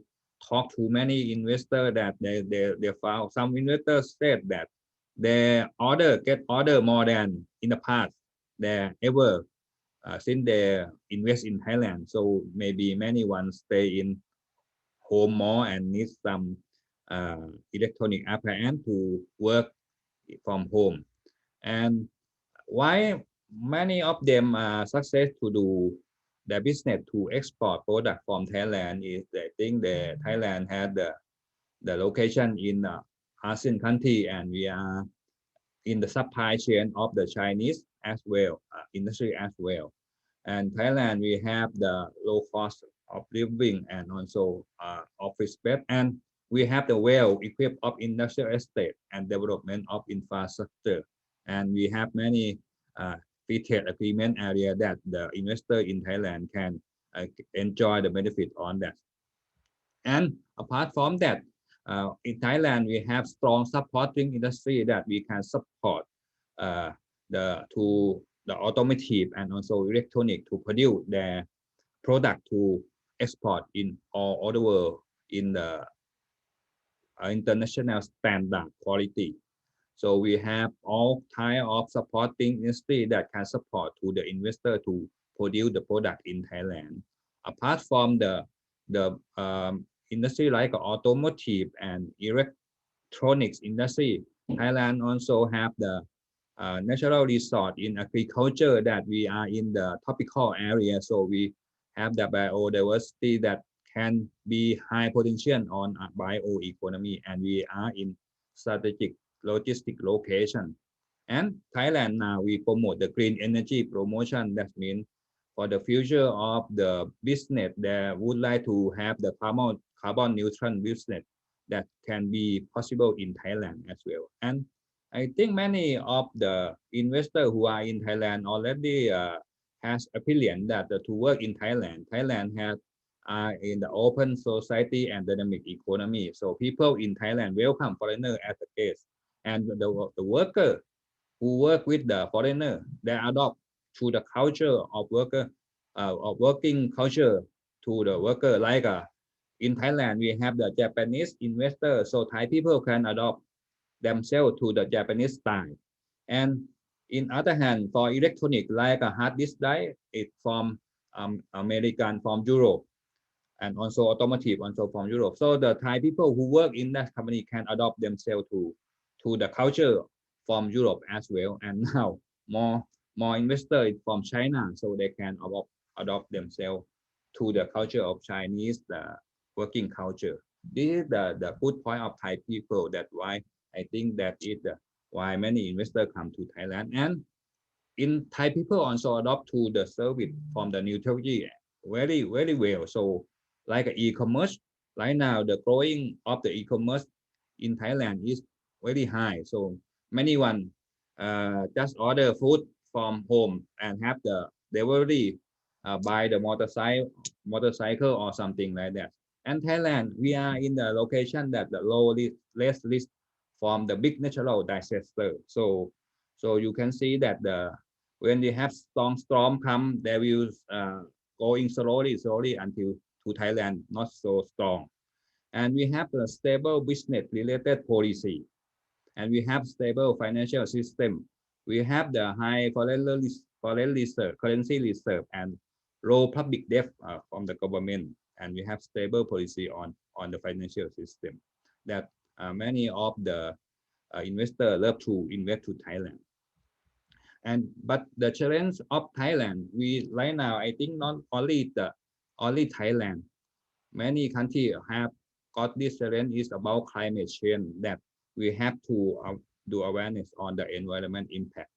talked to many investors that they found some investors said that they get order more than in the past they ever since they invest in Thailand. So maybe many ones stay in home more and need some electronic appliance to work from home. And why many of them are success to do their business to export product from Thailand is they think that Thailand had the location in ASEAN country and we are in the supply chain of the Chinese as well, industry as well. And Thailand, we have the low cost of living and also office space, and we have the well equipped of industrial estate and development of infrastructure. And we have many free trade agreement area that the investor in Thailand can enjoy the benefit on that. And apart from that, in Thailand, we have strong supporting industry that we can support the automotive and also electronic to produce their product to export in all over the world in the international standard quality. So we have all kind of supporting industry that can support to the investor to produce the product in Thailand. Apart from the industry like automotive and electronics industry, Thailand also have the natural resort in agriculture that we are in the tropical area. So we have the biodiversity that can be high potential on bioeconomy, and we are in strategic logistic location. And Thailand now we promote the green energy promotion. That means for the future of the business, they would like to have the carbon neutral business that can be possible in Thailand as well. And I think many of the investors who are in Thailand already has opinion that to work in Thailand, Thailand has in the open society and dynamic economy. So people in Thailand welcome foreigner as a guest, and the worker who work with the foreigner, they adopt to the culture of worker of working culture to the worker. Like in Thailand, we have the Japanese investor, so Thai people can adopt themselves to the Japanese style. And in other hand, for electronic like a hard disk drive, it's from American, from Europe, and also automotive also from Europe. So the Thai people who work in that company can adopt themselves to the culture from Europe as well. And now more more investors from China, so they can adopt themselves to the culture of Chinese, the working culture. This is the good point of Thai people. That why I think that is why many investors come to Thailand. And in Thai people also adopt to the service from the new technology very well. So like e-commerce, right now the growing of the e-commerce in Thailand is very high. So many one just order food from home and have the delivery by the motorcycle or something like that. And Thailand, we are in the location that the less risk from the big natural disaster. So you can see that when they have storm come, they will going slowly until to Thailand, not so strong. And we have a stable business related policy, and we have stable financial system. We have the high foreign reserve, currency reserve, and low public debt from the government. And we have stable policy on the financial system that many of the investors love to invest to Thailand. But the challenge of Thailand, we right now, I think not only Thailand, many countries have got this challenge is about climate change, that we have to do awareness on the environment impact.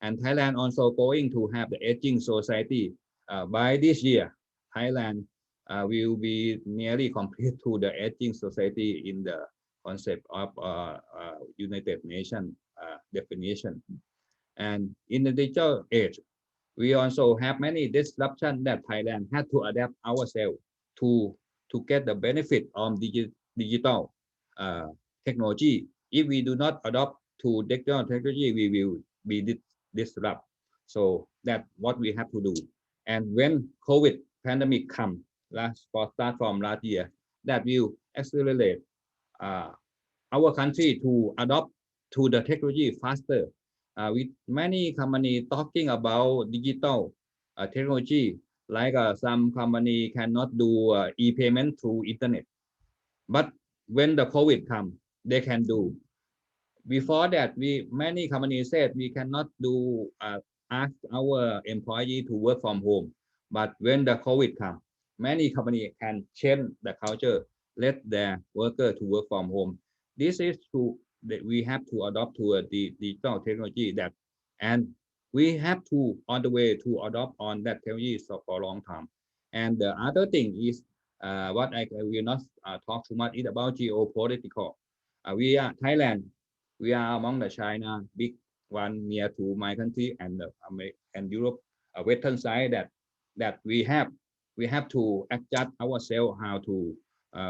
And Thailand also going to have the aging society. By this year, Thailand will be nearly complete to the aging society in the concept of United Nations definition. And in the digital age, we also have many disruptions that Thailand had to adapt ourselves to get the benefit of digital technology. If we do not adopt to digital technology, we will be disrupted. So that's what we have to do. And when COVID pandemic come start from last year, that will accelerate our country to adopt to the technology faster. With many companies talking about digital technology, like some company cannot do e-payment through internet, but when the COVID come, they can do. Before that, many companies said we cannot do ask our employee to work from home, but when the COVID come, many companies can change the culture, let their worker to work from home. This is true that we have to adopt to the digital technology that, and we have to on the way to adopt on that technology for a long time. And the other thing is what I will not talk too much is about geopolitical. We are Thailand. We are among the China big one near to my country and Europe, western side that we have to adjust ourselves how to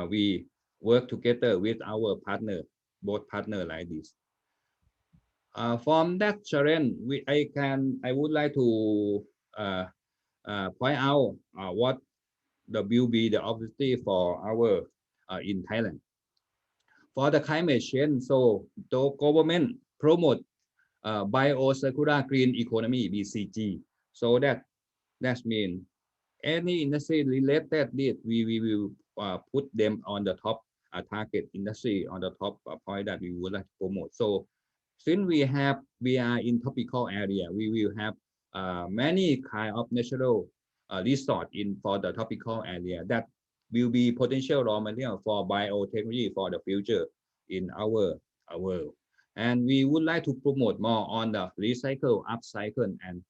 we work together with our partner, both partner like this. From that challenge, I would like to point out what will be the objective for our in Thailand. For the climate change, so the government promote biocircular green economy (BCG). So that means any industry related this, we will put them on the top target industry on the top point that we would like to promote. So since we are in tropical area, we will have many kind of natural resort for the tropical area that will be potential raw material for biotechnology for the future in our world. And we would like to promote more on the recycle, upcycle, and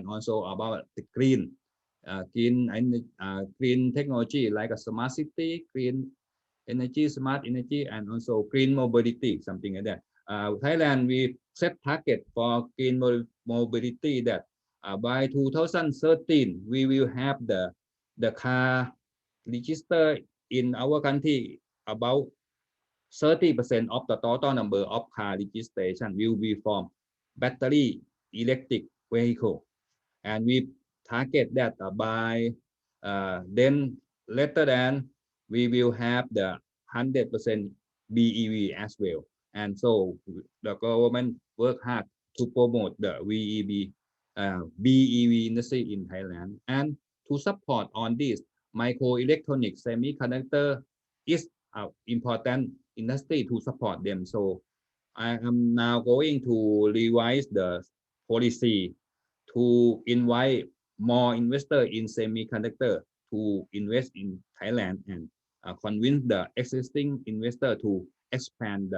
also about the green technology like a smart city, green energy, smart energy, and also green mobility, something like that. Thailand, we set target for green mobility that by 2013 we will have the car register in our country about 30% of the total number of car registration will be from battery electric vehicle, and we target that by then later than we will have the 100% BEV as well. And so the government work hard to promote the BEV industry in Thailand, and to support on this microelectronics semiconductor is important industry to support them. So I am now going to revise the policy to invite more investors in semiconductor to invest in Thailand and convince the existing investor to expand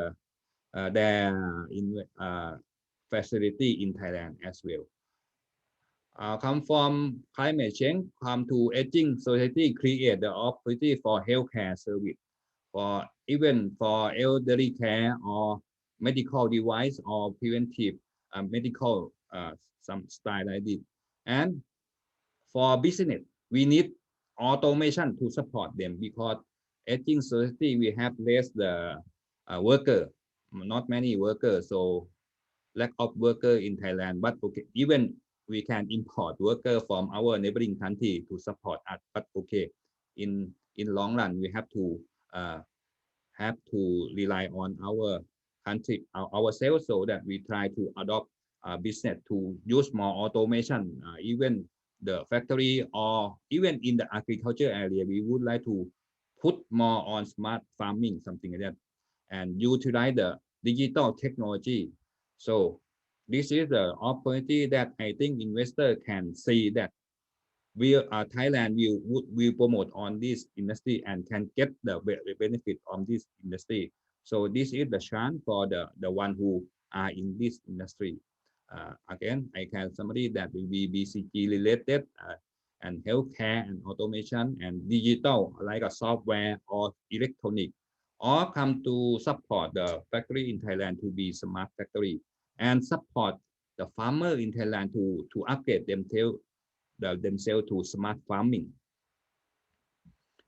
their facility in Thailand as well. Come from climate change, come to aging society, create the opportunity for healthcare service, for even for elderly care or medical device or preventive medical some style like this. And for business, we need automation to support them because aging society we have less the worker, not many workers, so lack of worker in Thailand. But okay, even we can import worker from our neighboring country to support us. But okay, in long run we have to rely on our country ourselves, so that we try to adopt business to use more automation, even the factory or even in the agriculture area. We would like to put more on smart farming, something like that, and utilize the digital technology. So this is the opportunity that I think investor can see that Thailand will promote on this industry and can get the benefit of this industry. So this is the chance for the one who are in this industry. Again, I can summary that will be BCG related and healthcare and automation and digital like a software or electronic, or come to support the factory in Thailand to be smart factory and support the farmer in Thailand to upgrade themselves to smart farming.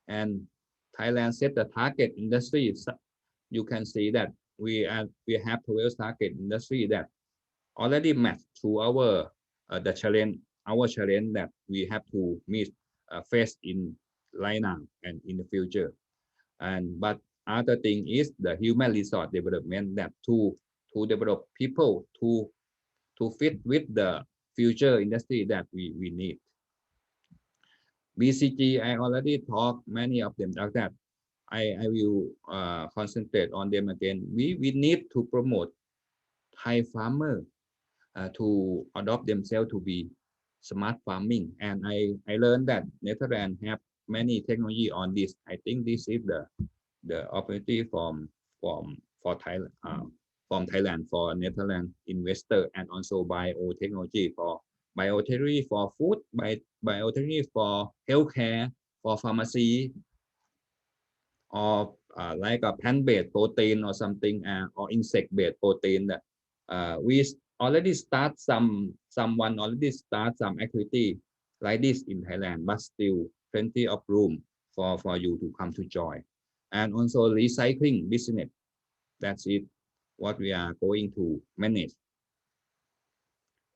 And Thailand set the target industry. You can see that we have 12 target industry that already matched to our the challenge that we have to meet face in right now and in the future. And but other thing is the human resource development, that to develop people to fit with the future industry that we need. BCG, I already talked many of them like that. I will concentrate on them again. We need to promote Thai farmer to adopt themselves to be smart farming. And I learned that Netherlands have many technology on this. I think this is the opportunity for Thailand, from Thailand for Netherlands investor, and also biotechnology for food, biotechnology for healthcare, for pharmacy, or like a plant-based protein or something, or insect-based protein. That we already start someone already start some activity like this in Thailand, but still plenty of room for you to come to join. And also recycling business. That's it. What we are going to manage.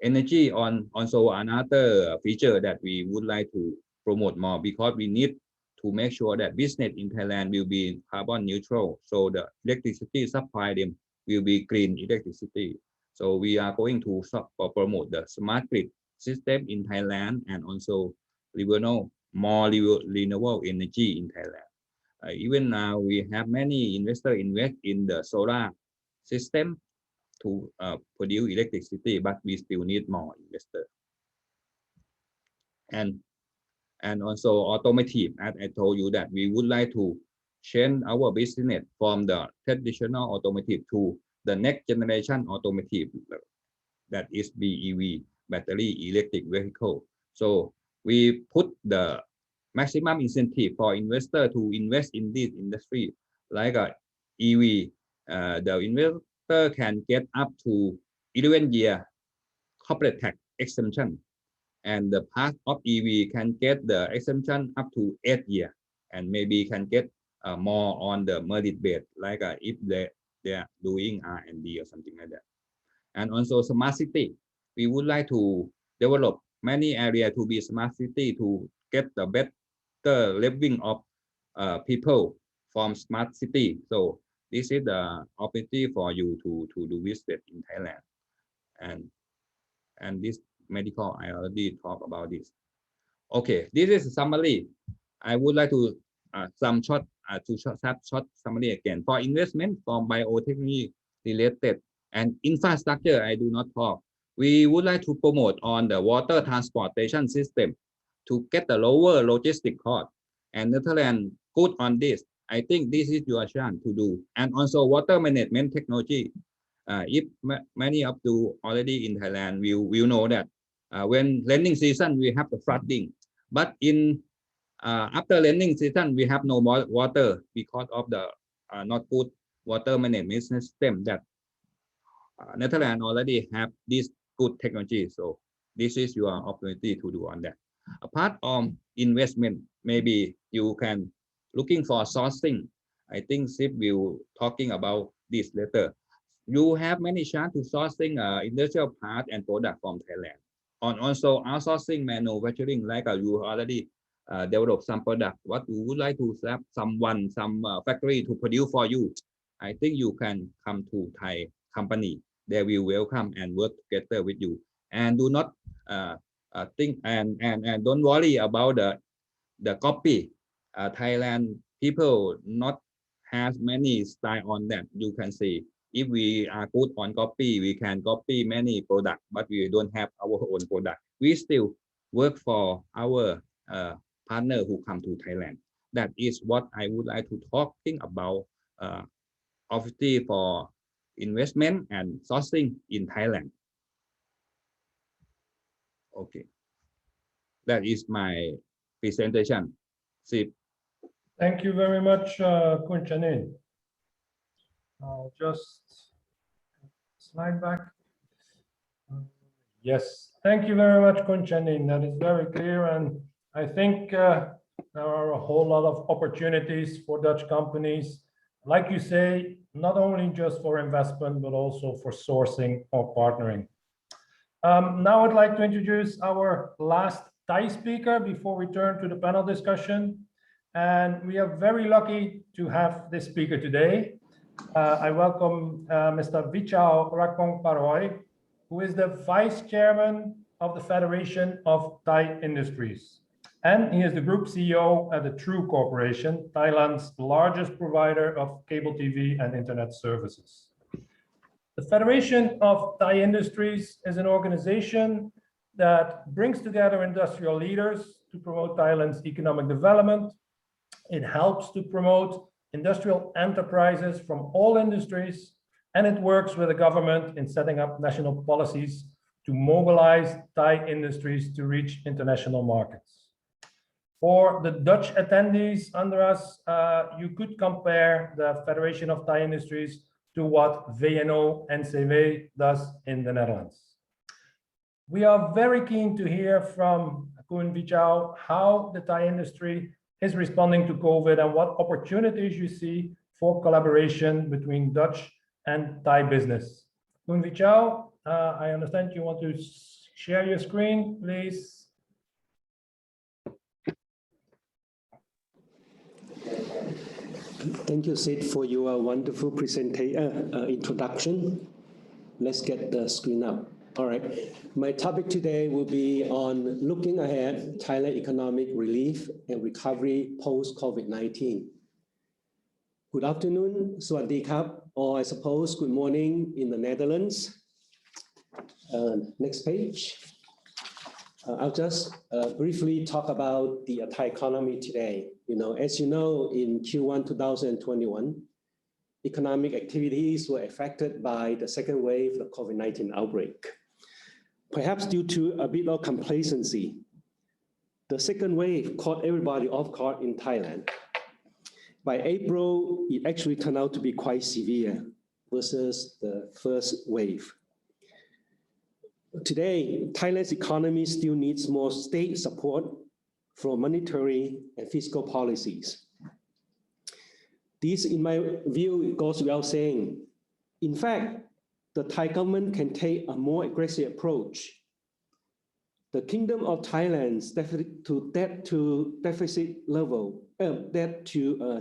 Energy also another feature that we would like to promote more, because we need to make sure that business in Thailand will be carbon neutral. So the electricity supply them will be green electricity. So we are going to promote the smart grid system in Thailand, and also more renewable energy in Thailand. Even now we have many investors invest in the solar system to produce electricity, but we still need more investors. And also automotive, as I told you, that we would like to change our business from the traditional automotive to the next generation automotive, that is BEV, battery electric vehicle. So we put the maximum incentive for investor to invest in this industry, like a EV. The investor can get up to 11-year corporate tax exemption, and the part of EV can get the exemption up to 8 years, and maybe can get more on the merit base, like if they are doing R&D or something like that. And also smart city, we would like to develop many areas to be smart city to get the better living of people from smart city. So this is the opportunity for you to do business in Thailand. And this medical, I already talked about this. Okay, this is a summary. I would like to some short summary again. For investment from biotechnology related and infrastructure, I do not talk. We would like to promote on the water transportation system to get the lower logistic cost, and Netherlands good on this. I think this is your chance to do, and also water management technology. If many of you already in Thailand will know that when rainy season we have the flooding, but in after rainy season we have no more water because of the not good water management system that Netherlands already have this good technology. So this is your opportunity to do on that. Apart from investment, maybe you can looking for sourcing. I think Sip will talking about this later. You have many chance to sourcing industrial part and product from Thailand. On also outsourcing manufacturing, like you already develop some product. What you would like to have some factory to produce for you. I think you can come to Thai company. They will welcome and work together with you. And do not think and don't worry about the copy. Thailand people not has many style on that. You can see if we are good on copy, we can copy many products, but we don't have our own product. We still work for our partner who come to Thailand. That is what I would like to talking about opportunity for investment and sourcing in Thailand. Okay, that is my presentation. Sip. Thank you very much, Khun Chanin. I'll just slide back. Yes, thank you very much, Khun Chanin. That is very clear, and I think there are a whole lot of opportunities for Dutch companies, like you say, not only just for investment, but also for sourcing or partnering. Now I'd like to introduce our last Thai speaker before we turn to the panel discussion. And we are very lucky to have this speaker today. I welcome Mr. Vichao Rakongparoy, who is the Vice Chairman of the Federation of Thai Industries. And he is the Group CEO at the True Corporation, Thailand's largest provider of cable TV and internet services. The Federation of Thai Industries is an organization that brings together industrial leaders to promote Thailand's economic development. It helps to promote industrial enterprises from all industries, and it works with the government in setting up national policies to mobilize Thai industries to reach international markets. For the Dutch attendees under us, you could compare the Federation of Thai Industries to what VNO-NCW does in the Netherlands. We are very keen to hear from Khun Vichao how the Thai industry is responding to COVID and what opportunities you see for collaboration between Dutch and Thai business. Khun Vichao, I understand you want to share your screen, please. Thank you, Sid, for your wonderful introduction. Let's get the screen up. All right. My topic today will be on looking ahead, Thailand economic relief and recovery post-COVID-19. Good afternoon, Sawasdee Krap, or I suppose good morning in the Netherlands. Next page. I'll just briefly talk about the Thai economy today. As you know, in Q1 2021, economic activities were affected by the second wave of the COVID-19 outbreak. Perhaps due to a bit of complacency, the second wave caught everybody off guard in Thailand. By April, it actually turned out to be quite severe versus the first wave. Today, Thailand's economy still needs more state support for monetary and fiscal policies. This, in my view, goes without saying. In fact, the Thai government can take a more aggressive approach. The Kingdom of Thailand's debt to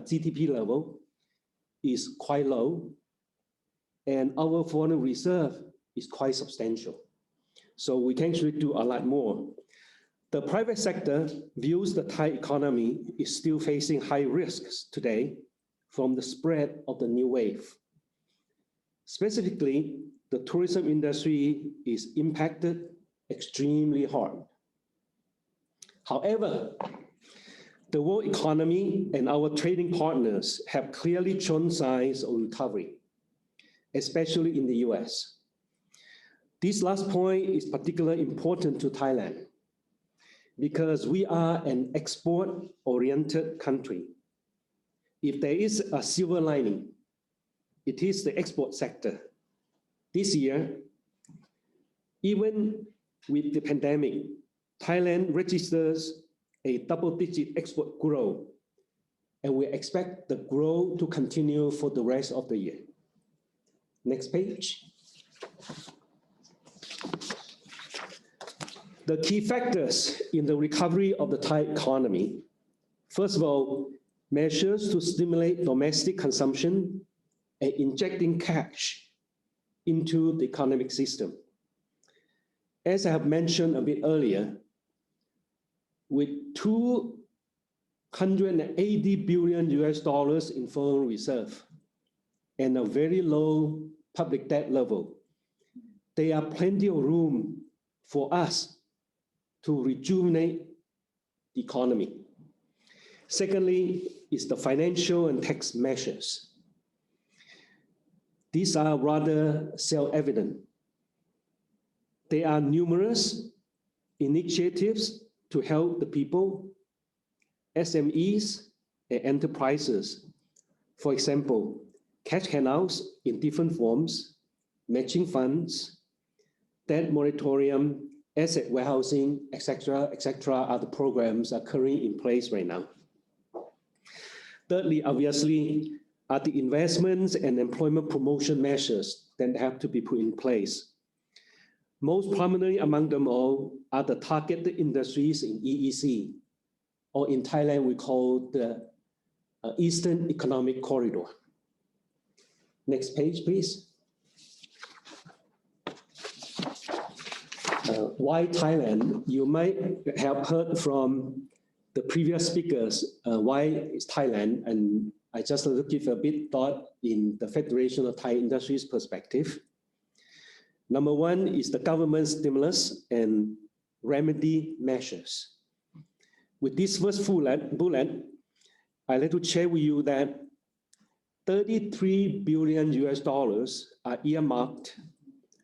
GDP level is quite low, and our foreign reserve is quite substantial. So we can actually do a lot more. The private sector views the Thai economy is still facing high risks today from the spread of the new wave. Specifically, the tourism industry is impacted extremely hard. However, the world economy and our trading partners have clearly shown signs of recovery, especially in the US. This last point is particularly important to Thailand because we are an export-oriented country. If there is a silver lining, it is the export sector. This year, even with the pandemic, Thailand registers a double-digit export growth, and we expect the growth to continue for the rest of the year. Next page. The key factors in the recovery of the Thai economy. First of all, measures to stimulate domestic consumption and injecting cash into the economic system. As I have mentioned a bit earlier, with $280 billion in foreign reserve and a very low public debt level, there are plenty of room for us to rejuvenate the economy. Secondly, is the financial and tax measures. These are rather self-evident. There are numerous initiatives to help the people, SMEs, and enterprises. For example, cash handouts in different forms, matching funds, debt moratorium, asset warehousing, etc., are the programs are currently in place right now. Thirdly, obviously, are the investments and employment promotion measures that have to be put in place. Most prominently among them all are the targeted industries in EEC, or in Thailand we call the Eastern Economic Corridor. Next page, please. Why Thailand? You might have heard from the previous speakers why is Thailand, and I just want to give a bit thought in the Federation of Thai Industries perspective. Number one is the government stimulus and remedy measures. With this first bullet, I'd like to share with you that $33 billion are earmarked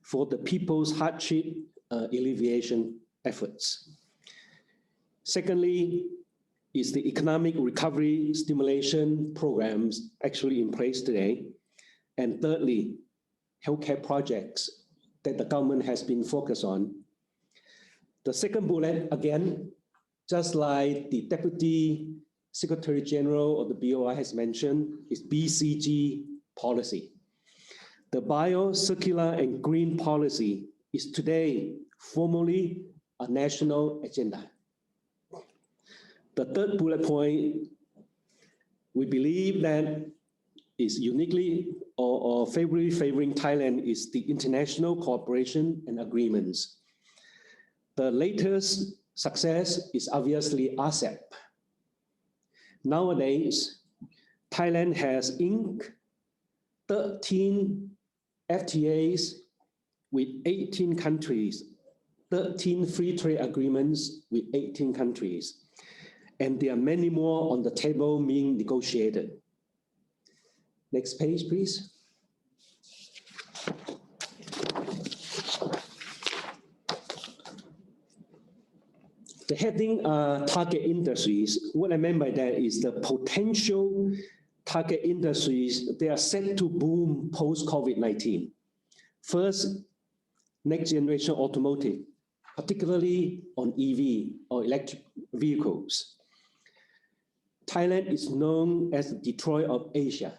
for the people's hardship alleviation efforts. Secondly, is the economic recovery stimulation programs actually in place today. And thirdly, healthcare projects that the government has been focused on. The second bullet, again, just like the Deputy Secretary General of the BOI has mentioned, is BCG policy. The bio, circular, and green policy is today formally a national agenda. The third bullet point, we believe that is uniquely or favorably favoring Thailand is the international cooperation and agreements. The latest success is obviously RCEP. Nowadays, Thailand has inked 13 FTAs with 18 countries, 13 free trade agreements with 18 countries. And there are many more on the table being negotiated. Next page, please. The heading target industries, what I meant by that is the potential target industries, they are set to boom post-COVID-19. First, next generation automotive, particularly on EV or electric vehicles. Thailand is known as the Detroit of Asia.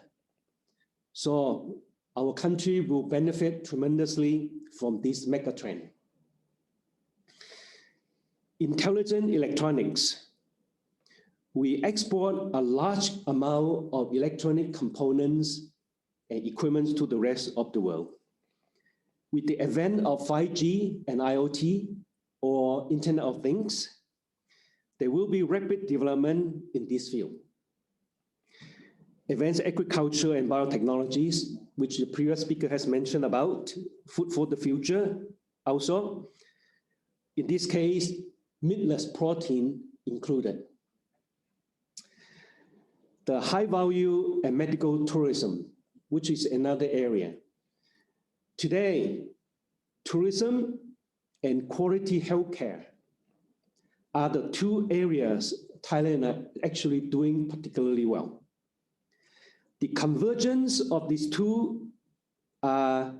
So our country will benefit tremendously from this mega trend. Intelligent electronics. We export a large amount of electronic components and equipment to the rest of the world. With the advent of 5G and IoT, or Internet of Things, there will be rapid development in this field. Advanced agriculture and biotechnologies, which the previous speaker has mentioned about, food for the future also. In this case, meatless protein included. The high value and medical tourism, which is another area. Today, tourism and quality healthcare are the two areas Thailand are actually doing particularly well. The convergence of these two are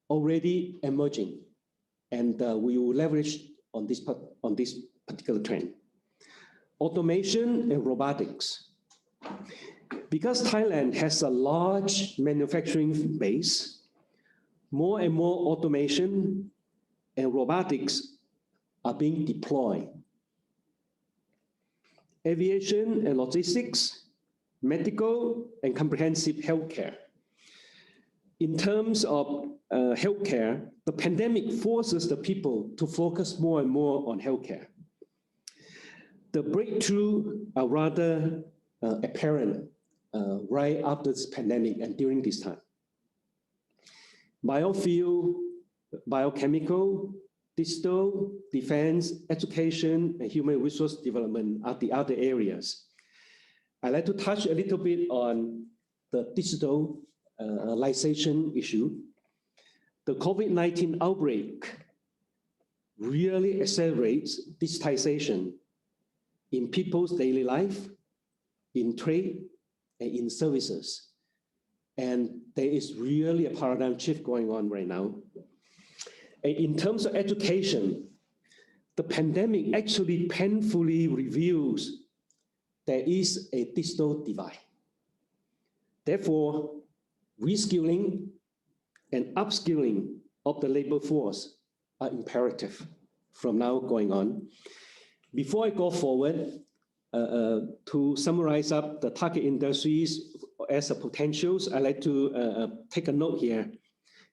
already emerging, and we will leverage on this particular trend. Automation and robotics. Because Thailand has a large manufacturing base, more and more automation and robotics are being deployed. Aviation and logistics, medical and comprehensive healthcare. In terms of healthcare, the pandemic forces the people to focus more and more on healthcare. The breakthrough are rather apparent right after this pandemic and during this time. Biofuel, biochemical, digital, defense, education, and human resource development are the other areas. I'd like to touch a little bit on the digitalization issue. The COVID-19 outbreak really accelerates digitization in people's daily life, in trade, and in services. And there is really a paradigm shift going on right now. And in terms of education, the pandemic actually painfully reveals there is a digital divide. Therefore, reskilling and upskilling of the labor force are imperative from now going on. Before I go forward, to summarize up the target industries as a potentials, I'd like to take a note here,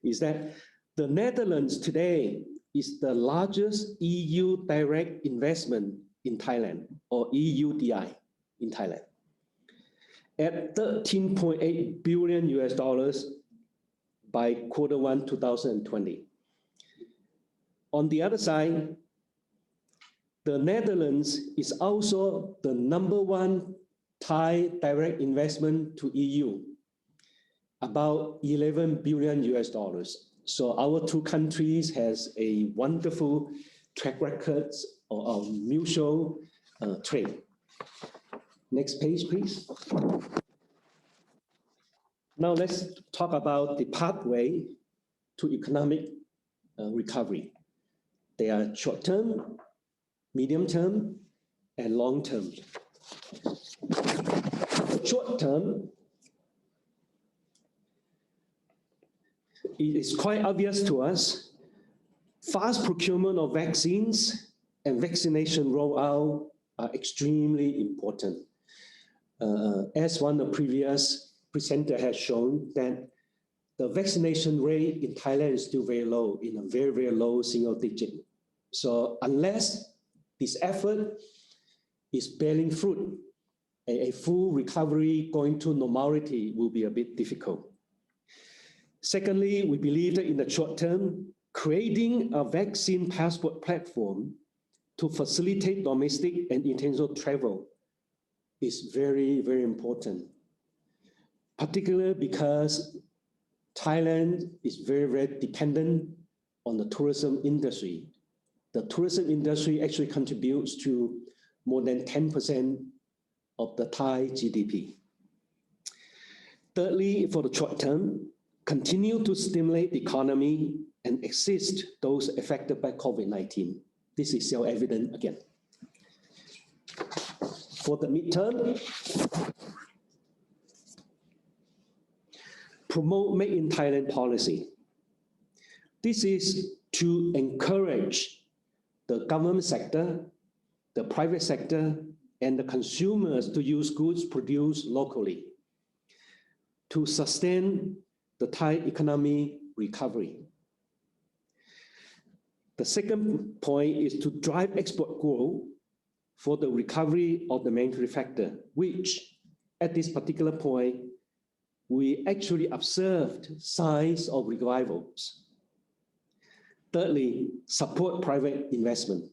is that the Netherlands today is the largest EU direct investment in Thailand, or EUDI in Thailand, at $13.8 billion by Q1 2020. On the other side, the Netherlands is also the #1 Thai direct investment to EU, about $11 billion. So our two countries has a wonderful track records of mutual trade. Next page, please. Now let's talk about the pathway to economic recovery. They are short-term, medium-term, and long-term. Short-term, it is quite obvious to us, fast procurement of vaccines and vaccination rollout are extremely important. As one of the previous presenter has shown, that the vaccination rate in Thailand is still very low, in a very, very low single digit. So unless this effort is bearing fruit, a full recovery going to normality will be a bit difficult. Secondly, we believe that in the short term, creating a vaccine passport platform to facilitate domestic and international travel is very, very important, particularly because Thailand is very, very dependent on the tourism industry. The tourism industry actually contributes to more than 10% of the Thai GDP. Thirdly, for the short term, continue to stimulate the economy and assist those affected by COVID-19. This is self-evident again. For the midterm, promote Made in Thailand policy. This is to encourage the government sector, the private sector, and the consumers to use goods produced locally to sustain the Thai economy recovery. The second point is to drive export growth for the recovery of the manufacturing factor, which at this particular point we actually observed signs of revivals. Thirdly, support private investment.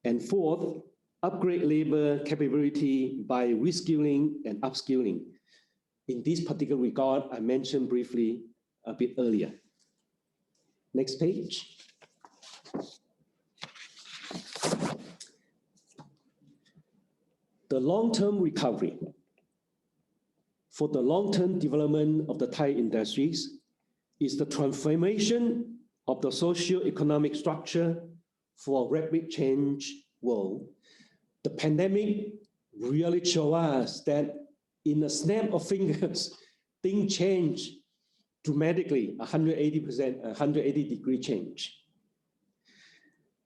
And fourth, upgrade labor capability by reskilling and upskilling. In this particular regard, I mentioned briefly a bit earlier. Next page. The long-term recovery. For the long-term development of the Thai industries is the transformation of the socio-economic structure for a rapid change world. The pandemic really showed us that in a snap of fingers, things change dramatically, 180-degree change.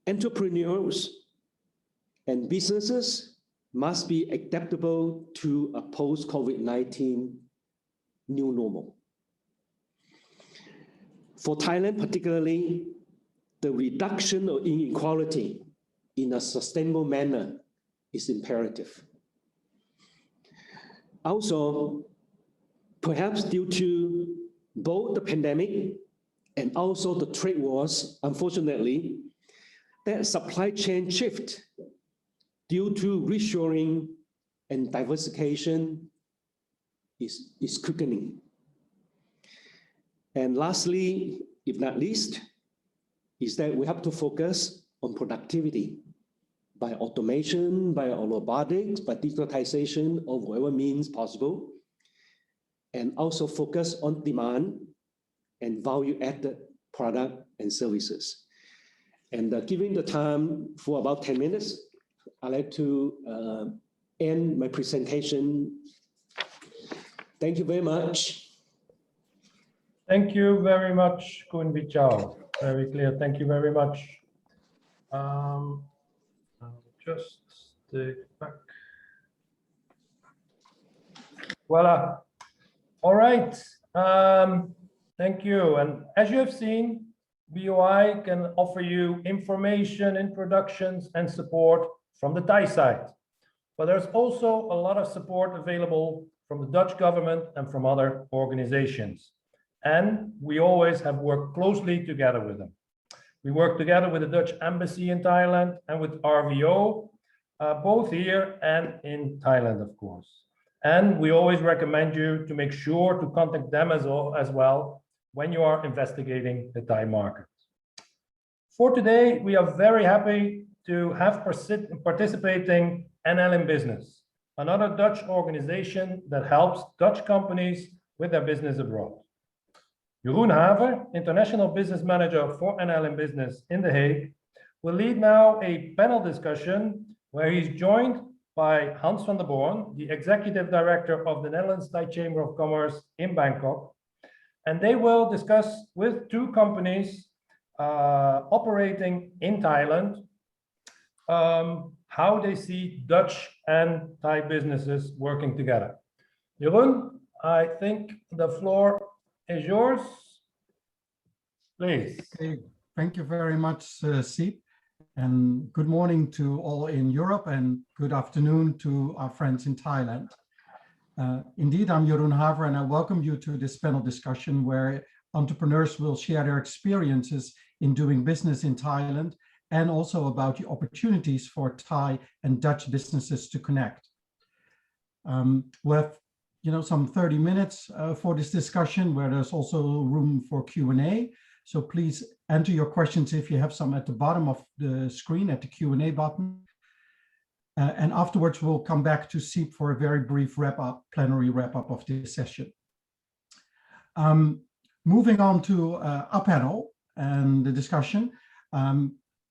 Entrepreneurs and businesses must be adaptable to a post-COVID-19 new normal. For Thailand particularly, the reduction of inequality in a sustainable manner is imperative. Also, perhaps due to both the pandemic and also the trade wars, unfortunately, that supply chain shift due to reshoring and diversification is quickening. And lastly, if not least, is that we have to focus on productivity by automation, by robotics, by digitalization, or whatever means possible, and also focus on demand and value-added product and services. And given the time for about 10 minutes, I'd like to end my presentation. Thank you very much. Thank you very much, Kun Vichao. Very clear. Thank you very much. I'll just take back. Voila. All right. Thank you. And as you have seen, BOI can offer you information, introductions, and support from the Thai side. But there's also a lot of support available from the Dutch government and from other organizations. And we always have worked closely together with them. We work together with the Dutch Embassy in Thailand and with RVO, both here and in Thailand, of course. And we always recommend you to make sure to contact them as well when you are investigating the Thai market. For today, we are very happy to have participating NL in Business, another Dutch organization that helps Dutch companies with their business abroad. Jeroen Haver, International Business Manager for NL in Business in The Hague, will lead now a panel discussion where he's joined by Hans van der Born, the Executive Director of the Netherlands Thai Chamber of Commerce in Bangkok. And they will discuss with two companies operating in Thailand how they see Dutch and Thai businesses working together. Jeroen, I think the floor is yours. Please. Okay. Thank you very much, Siep. And good morning to all in Europe and good afternoon to our friends in Thailand. Indeed, I'm Jeroen Haver and I welcome you to this panel discussion where entrepreneurs will share their experiences in doing business in Thailand and also about the opportunities for Thai and Dutch businesses to connect. We have some 30 minutes for this discussion where there's also room for Q&A. So please enter your questions if you have some at the bottom of the screen at the Q&A button. And afterwards, we'll come back to Siep for a very brief plenary wrap-up of this session. Moving on to our panel and the discussion.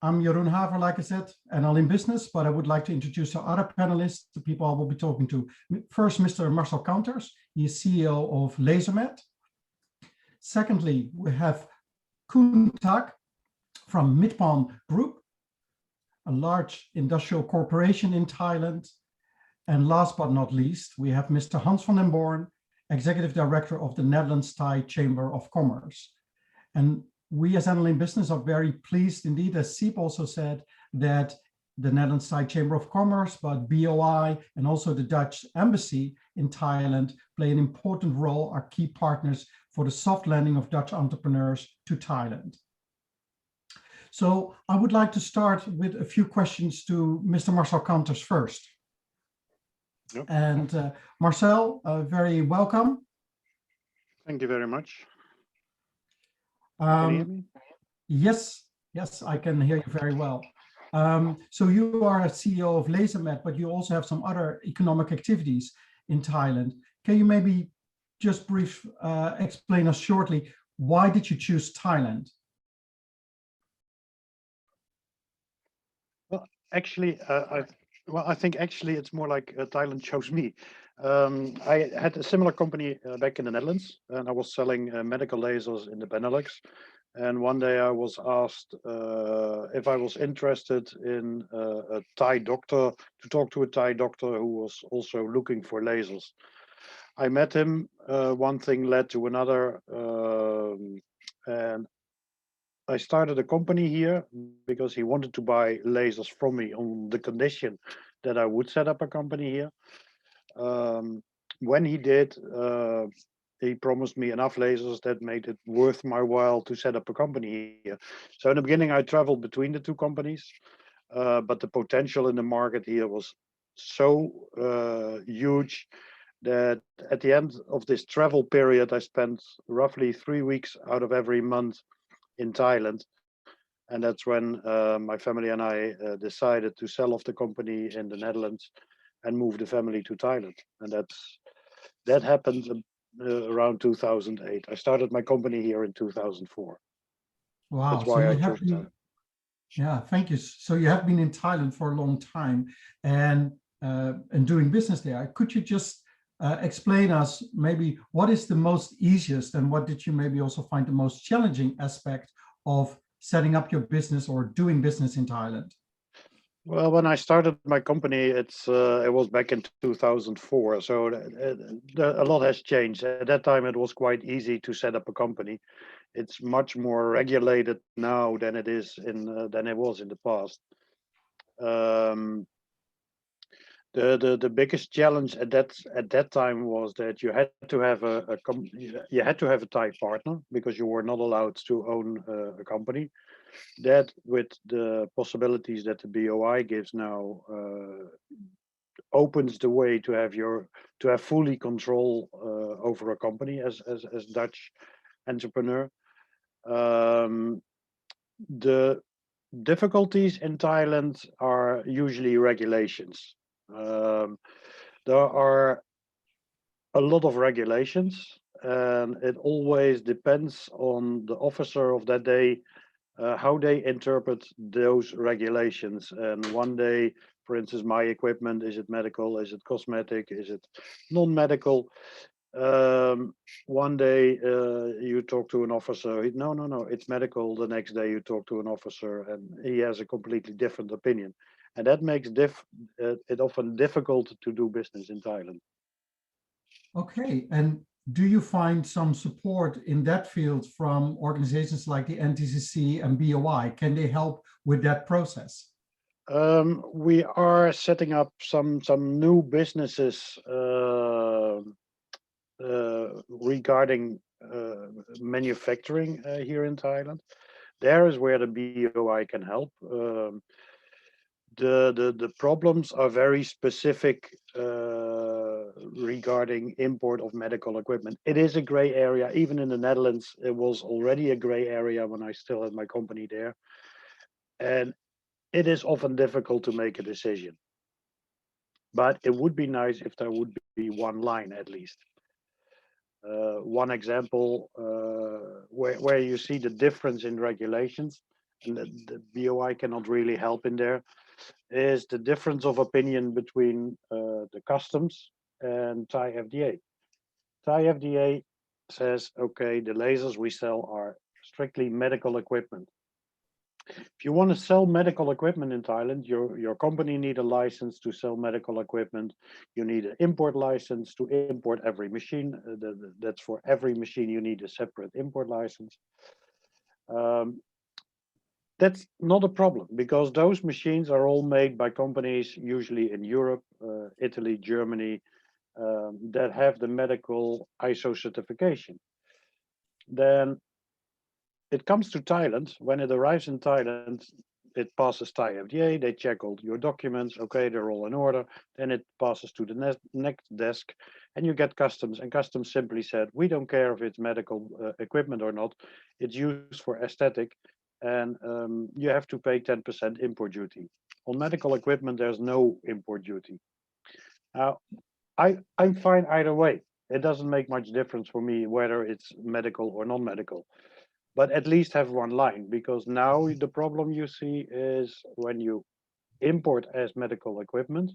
I'm Jeroen Haver, like I said, NL in Business, but I would like to introduce our other panelists, the people I will be talking to. First, Mr. Marcel Counters, he is CEO of Lasermet. Secondly, we have Kun Tak from Midpan Group, a large industrial corporation in Thailand. And last but not least, we have Mr. Hans van den Born, Executive Director of the Netherlands Thai Chamber of Commerce. And we as NL in Business are very pleased indeed, as Siep also said, that the Netherlands Thai Chamber of Commerce, but BOI and also the Dutch Embassy in Thailand play an important role, are key partners for the soft landing of Dutch entrepreneurs to Thailand. So I would like to start with a few questions to Mr. Marcel Kanters first. Yep. And Marcel, very welcome. Thank you very much. Can you hear me? Yes, I can hear you very well. So you are a CEO of LaserMed, but you also have some other economic activities in Thailand. Can you maybe just explain us shortly, why did you choose Thailand? Well, actually, I think actually it's more like Thailand chose me. I had a similar company back in the Netherlands, and I was selling medical lasers in the Benelux. And one day I was asked if I was interested in a Thai doctor, to talk to a Thai doctor who was also looking for lasers. I met him, one thing led to another, and I started a company here because he wanted to buy lasers from me on the condition that I would set up a company here. When he did, he promised me enough lasers that made it worth my while to set up a company here. So in the beginning, I traveled between the two companies, but the potential in the market here was so huge that at the end of this travel period, I spent roughly 3 weeks out of every month in Thailand. And that's when my family and I decided to sell off the company in the Netherlands and move the family to Thailand. And that happened around 2008. I started my company here in 2004. Wow. That's why so I chose Thailand. Yeah, thank you. So you have been in Thailand for a long time and doing business there. Could you just explain us maybe what is the most easiest and what did you maybe also find the most challenging aspect of setting up your business or doing business in Thailand? Well, when I started my company, it was back in 2004. So a lot has changed. At that time, it was quite easy to set up a company. It's much more regulated now than it was in the past. The biggest challenge at that time was that you had to have a Thai partner because you were not allowed to own a company. That, with the possibilities that the BOI gives now, opens the way to have fully control over a company as Dutch entrepreneur. The difficulties in Thailand are usually regulations. There are a lot of regulations, and it always depends on the officer of that day how they interpret those regulations. And one day, for instance, my equipment, is it medical, is it cosmetic, is it non-medical? One day you talk to an officer, no, it's medical. The next day you talk to an officer and he has a completely different opinion. And that makes it often difficult to do business in Thailand. Okay, and do you find some support in that field from organizations like the NTCC and BOI? Can they help with that process? We are setting up some new businesses regarding manufacturing here in Thailand. There is where the BOI can help. The problems are very specific regarding import of medical equipment. It is a gray area. Even in the Netherlands, it was already a gray area when I still had my company there. And it is often difficult to make a decision. But it would be nice if there would be one line at least. One example where you see the difference in regulations, and the BOI cannot really help in there, is the difference of opinion between the customs and Thai FDA. Thai FDA says, okay, the lasers we sell are strictly medical equipment. If you want to sell medical equipment in Thailand, your company need a license to sell medical equipment. You need an import license to import every machine. That's for every machine you need a separate import license. That's not a problem because those machines are all made by companies usually in Europe, Italy, Germany, that have the medical ISO certification. Then it comes to Thailand. When it arrives in Thailand, it passes Thai FDA. They check all your documents. Okay, they're all in order. Then it passes to the next desk, and you get customs. And customs simply said, we don't care if it's medical equipment or not. It's used for aesthetic, and you have to pay 10% import duty. On medical equipment, there's no import duty. Now, I'm fine either way. It doesn't make much difference for me whether it's medical or non-medical, but at least have one line, because now the problem you see is when you import as medical equipment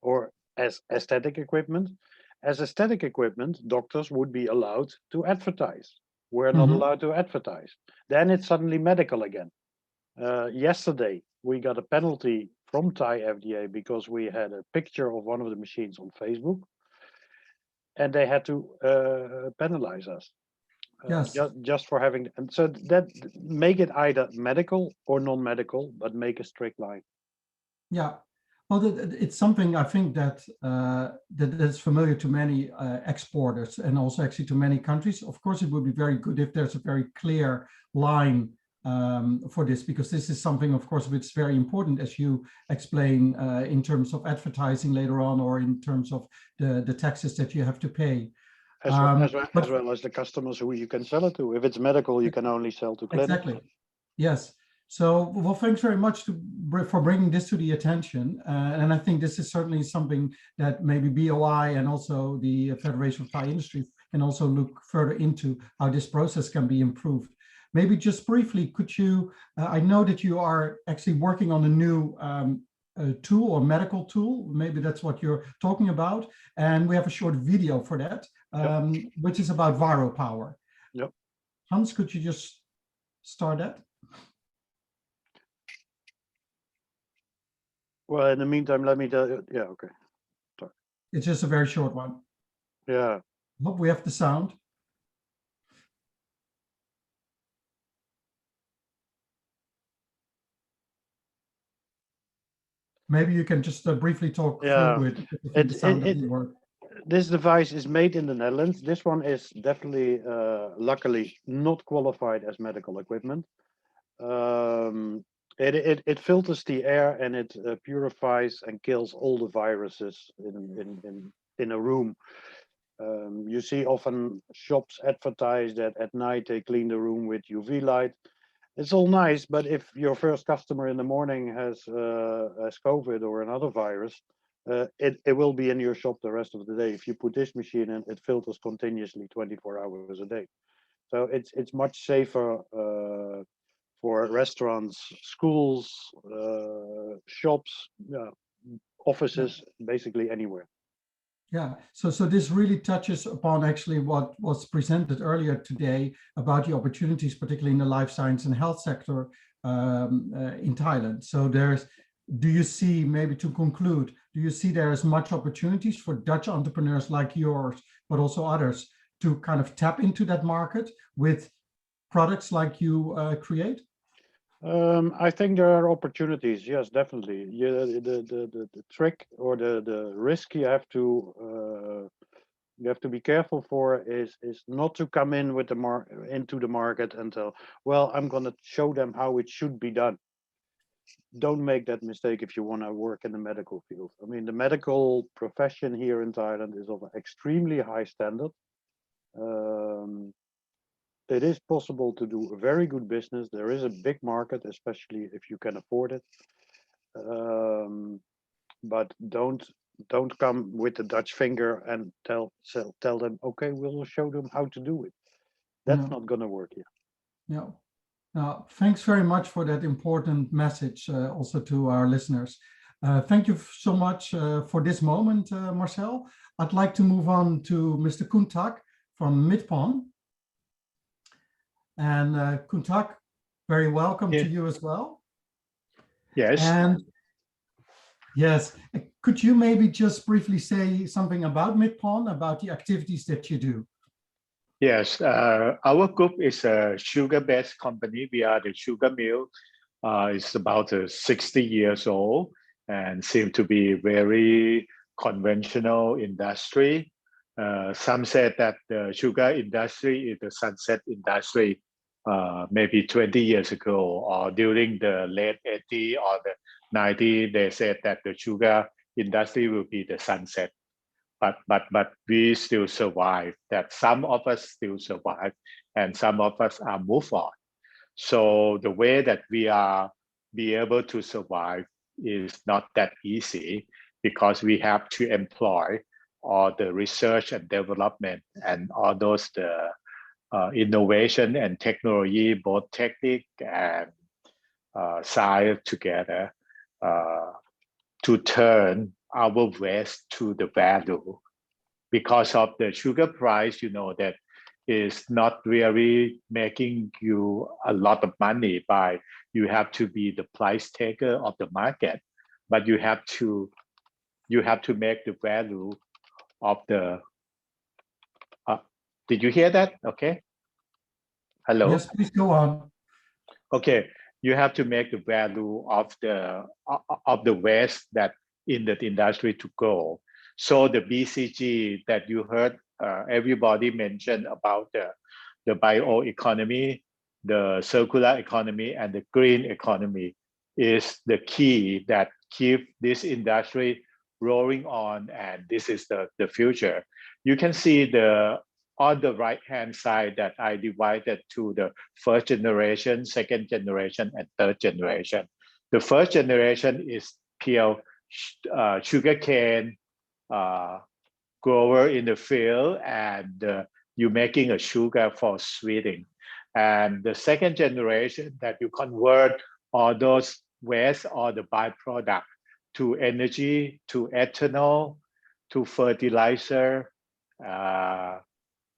or as aesthetic equipment. As aesthetic equipment, doctors would be allowed to advertise. We're not allowed to advertise. Then it's suddenly medical again. Yesterday, we got a penalty from Thai FDA because we had a picture of one of the machines on Facebook, and they had to penalize us. Yes. Just for having, and so that make it either medical or non-medical, but make a strict line. Yeah, well, it's something I think that that's familiar to many exporters and also actually to many countries. Of course, it would be very good if there's a very clear line for this, because this is something, of course, which is very important, as you explain, in terms of advertising later on, or in terms of the taxes that you have to pay. As well as the customers who you can sell it to. If it's medical, you can only sell to clinics. Exactly. Yes. So, well, thanks very much for bringing this to the attention. And I think this is certainly something that maybe BOI and also the Federation of Thai Industry can also look further into how this process can be improved. Maybe just briefly, could you, I know that you are actually working on a new tool or medical tool, maybe that's what you're talking about. And we have a short video for that, which is about viral power. Yep. Hans, could you just start that? Well, in the meantime, let me tell you, yeah, okay. Sorry. It's just a very short one. Yeah. Hope we have the sound. Maybe you can just briefly talk through it. If the sound doesn't work. This device is made in the Netherlands. This one is definitely, luckily, not qualified as medical equipment. It filters the air and it purifies and kills all the viruses in a room. You see often shops advertise that at night they clean the room with UV light. It's all nice, but if your first customer in the morning has COVID or another virus, it will be in your shop the rest of the day. If you put this machine in, it filters continuously 24 hours a day. So it's much safer for restaurants, schools, shops, offices, basically anywhere. Yeah, so this really touches upon actually what was presented earlier today about the opportunities, particularly in the life science and health sector in Thailand. So do you see, maybe to conclude, do you see there is much opportunities for Dutch entrepreneurs like yours, but also others, to kind of tap into that market with products like you create? I think there are opportunities. Yes, definitely. Yeah, the trick or the risk you have to be careful for is not to come in with into the market and tell, well, I'm going to show them how it should be done. Don't make that mistake if you want to work in the medical field. I mean, the medical profession here in Thailand is of an extremely high standard. It is possible to do a very good business. There is a big market, especially if you can afford it. But don't come with the Dutch finger and tell them, okay, we'll show them how to do it. That's not going to work here. No. Thanks very much for that important message also to our listeners. Thank you so much for this moment, Marcel. I'd like to move on to Mr. Kuntak from Midpon. And Kuntak, very welcome to you as well. Yes. And yes, could you maybe just briefly say something about Midpon, about the activities that you do? Yes, our group is a sugar-based company. We are the sugar mill. It's about 60 years old and seem to be very conventional industry. Some said that the sugar industry is the sunset industry maybe 20 years ago, or during the late 80s or the 90s, they said that the sugar industry will be the sunset. But we still survive, that some of us still survive and some of us are move on. So the way that we are be able to survive is not that easy, because we have to employ all the research and development and all those innovation and technology, both technique and science together to turn our waste to the value. Because of the sugar price, you know, that is not really making you a lot of money by you have to be the price taker of the market, but you have to make the value of the did you hear that? Okay. Hello. Yes, please go on. Okay, you have to make the value of the waste that in the industry to go. So the BCG that you heard everybody mention about the bioeconomy, the circular economy, and the green economy is the key that keep this industry rolling on, and this is the future. You can see on the right-hand side that I divided to the first generation, second generation, and third generation. The first generation is pure sugarcane grower in the field, and you're making a sugar for sweetening. And the second generation that you convert all those waste or the byproduct to energy, to ethanol, to fertilizer,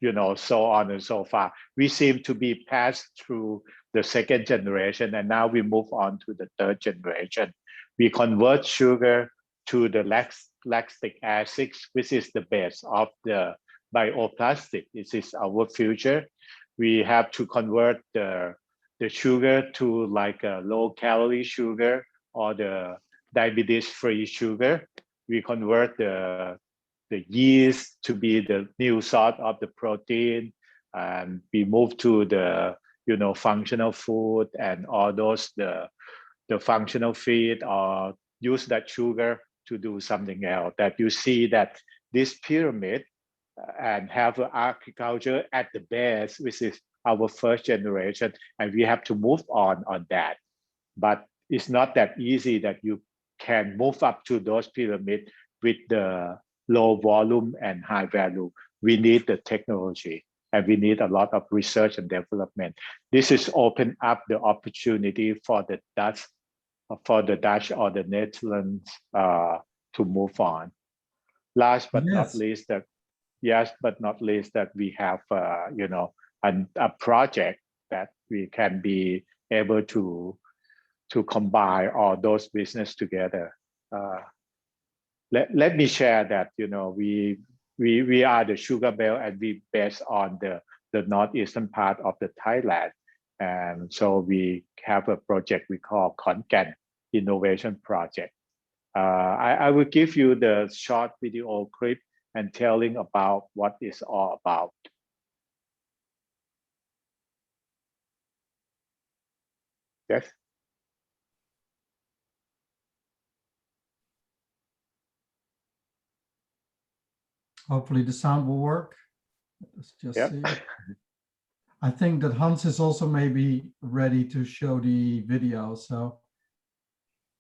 you know, so on and so forth. We seem to be passed through the second generation, and now we move on to the third generation. We convert sugar to the lactic acid, which is the base of the bioplastic. This is our future. We have to convert the sugar to like a low-calorie sugar or the diabetes-free sugar. We convert the yeast to be the new source of the protein, and we move to the functional food and all those the functional feed, or use that sugar to do something else. That you see that this pyramid and have agriculture at the base, which is our first generation, and we have to move on that. But it's not that easy that you can move up to those pyramids with the low volume and high value. We need the technology, and we need a lot of research and development. This is open up the opportunity for the Dutch or the Netherlands to move on. Last but not least, that we have a project that we can be able to combine all those business together. Let me share that we are the sugar belt, and we based on the northeastern part of the Thailand, and so we have a project we call Khon Kaen Innovation Project. I will give you the short video clip and telling about what it's all about. Yes. Hopefully the sound will work. Let's just see. I think that Hans is also maybe ready to show the video, so.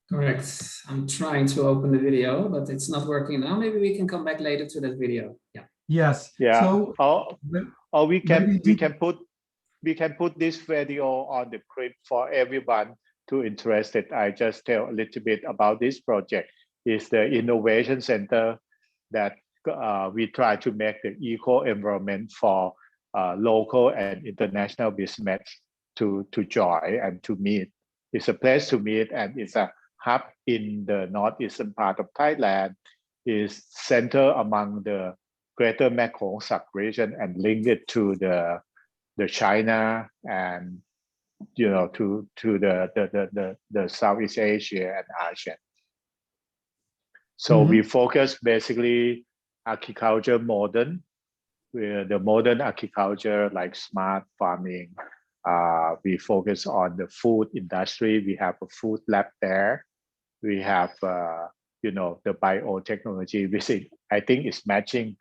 Correct. I'm trying to open the video, but it's not working now. Maybe we can come back later to that video. Yeah. Yes. Yeah. So, or we can put this video on the clip for everyone to interested. I just tell a little bit about this project. It's the innovation center that we try to make the eco environment for local and international business to join and to meet. It's a place to meet, and it's a hub in the northeastern part of Thailand. Is center among the Greater Mekong region and link it to the China and to the Southeast Asia and ASEAN. So we focus basically agriculture modern, where the modern agriculture like smart farming. We focus on the food industry. We have a food lab there. We have, you know, the biotechnology, which I think is matching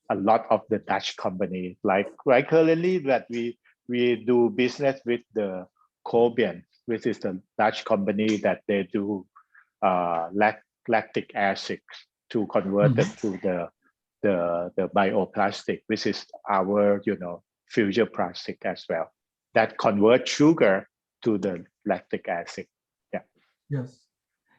a lot of the Dutch company. Like right currently that we do business with the Corbion, which is the Dutch company that they do lactic acid to convert it to the bioplastic, which is our, you know, future plastic as well, that convert sugar to the lactic acid. Yeah. Yes.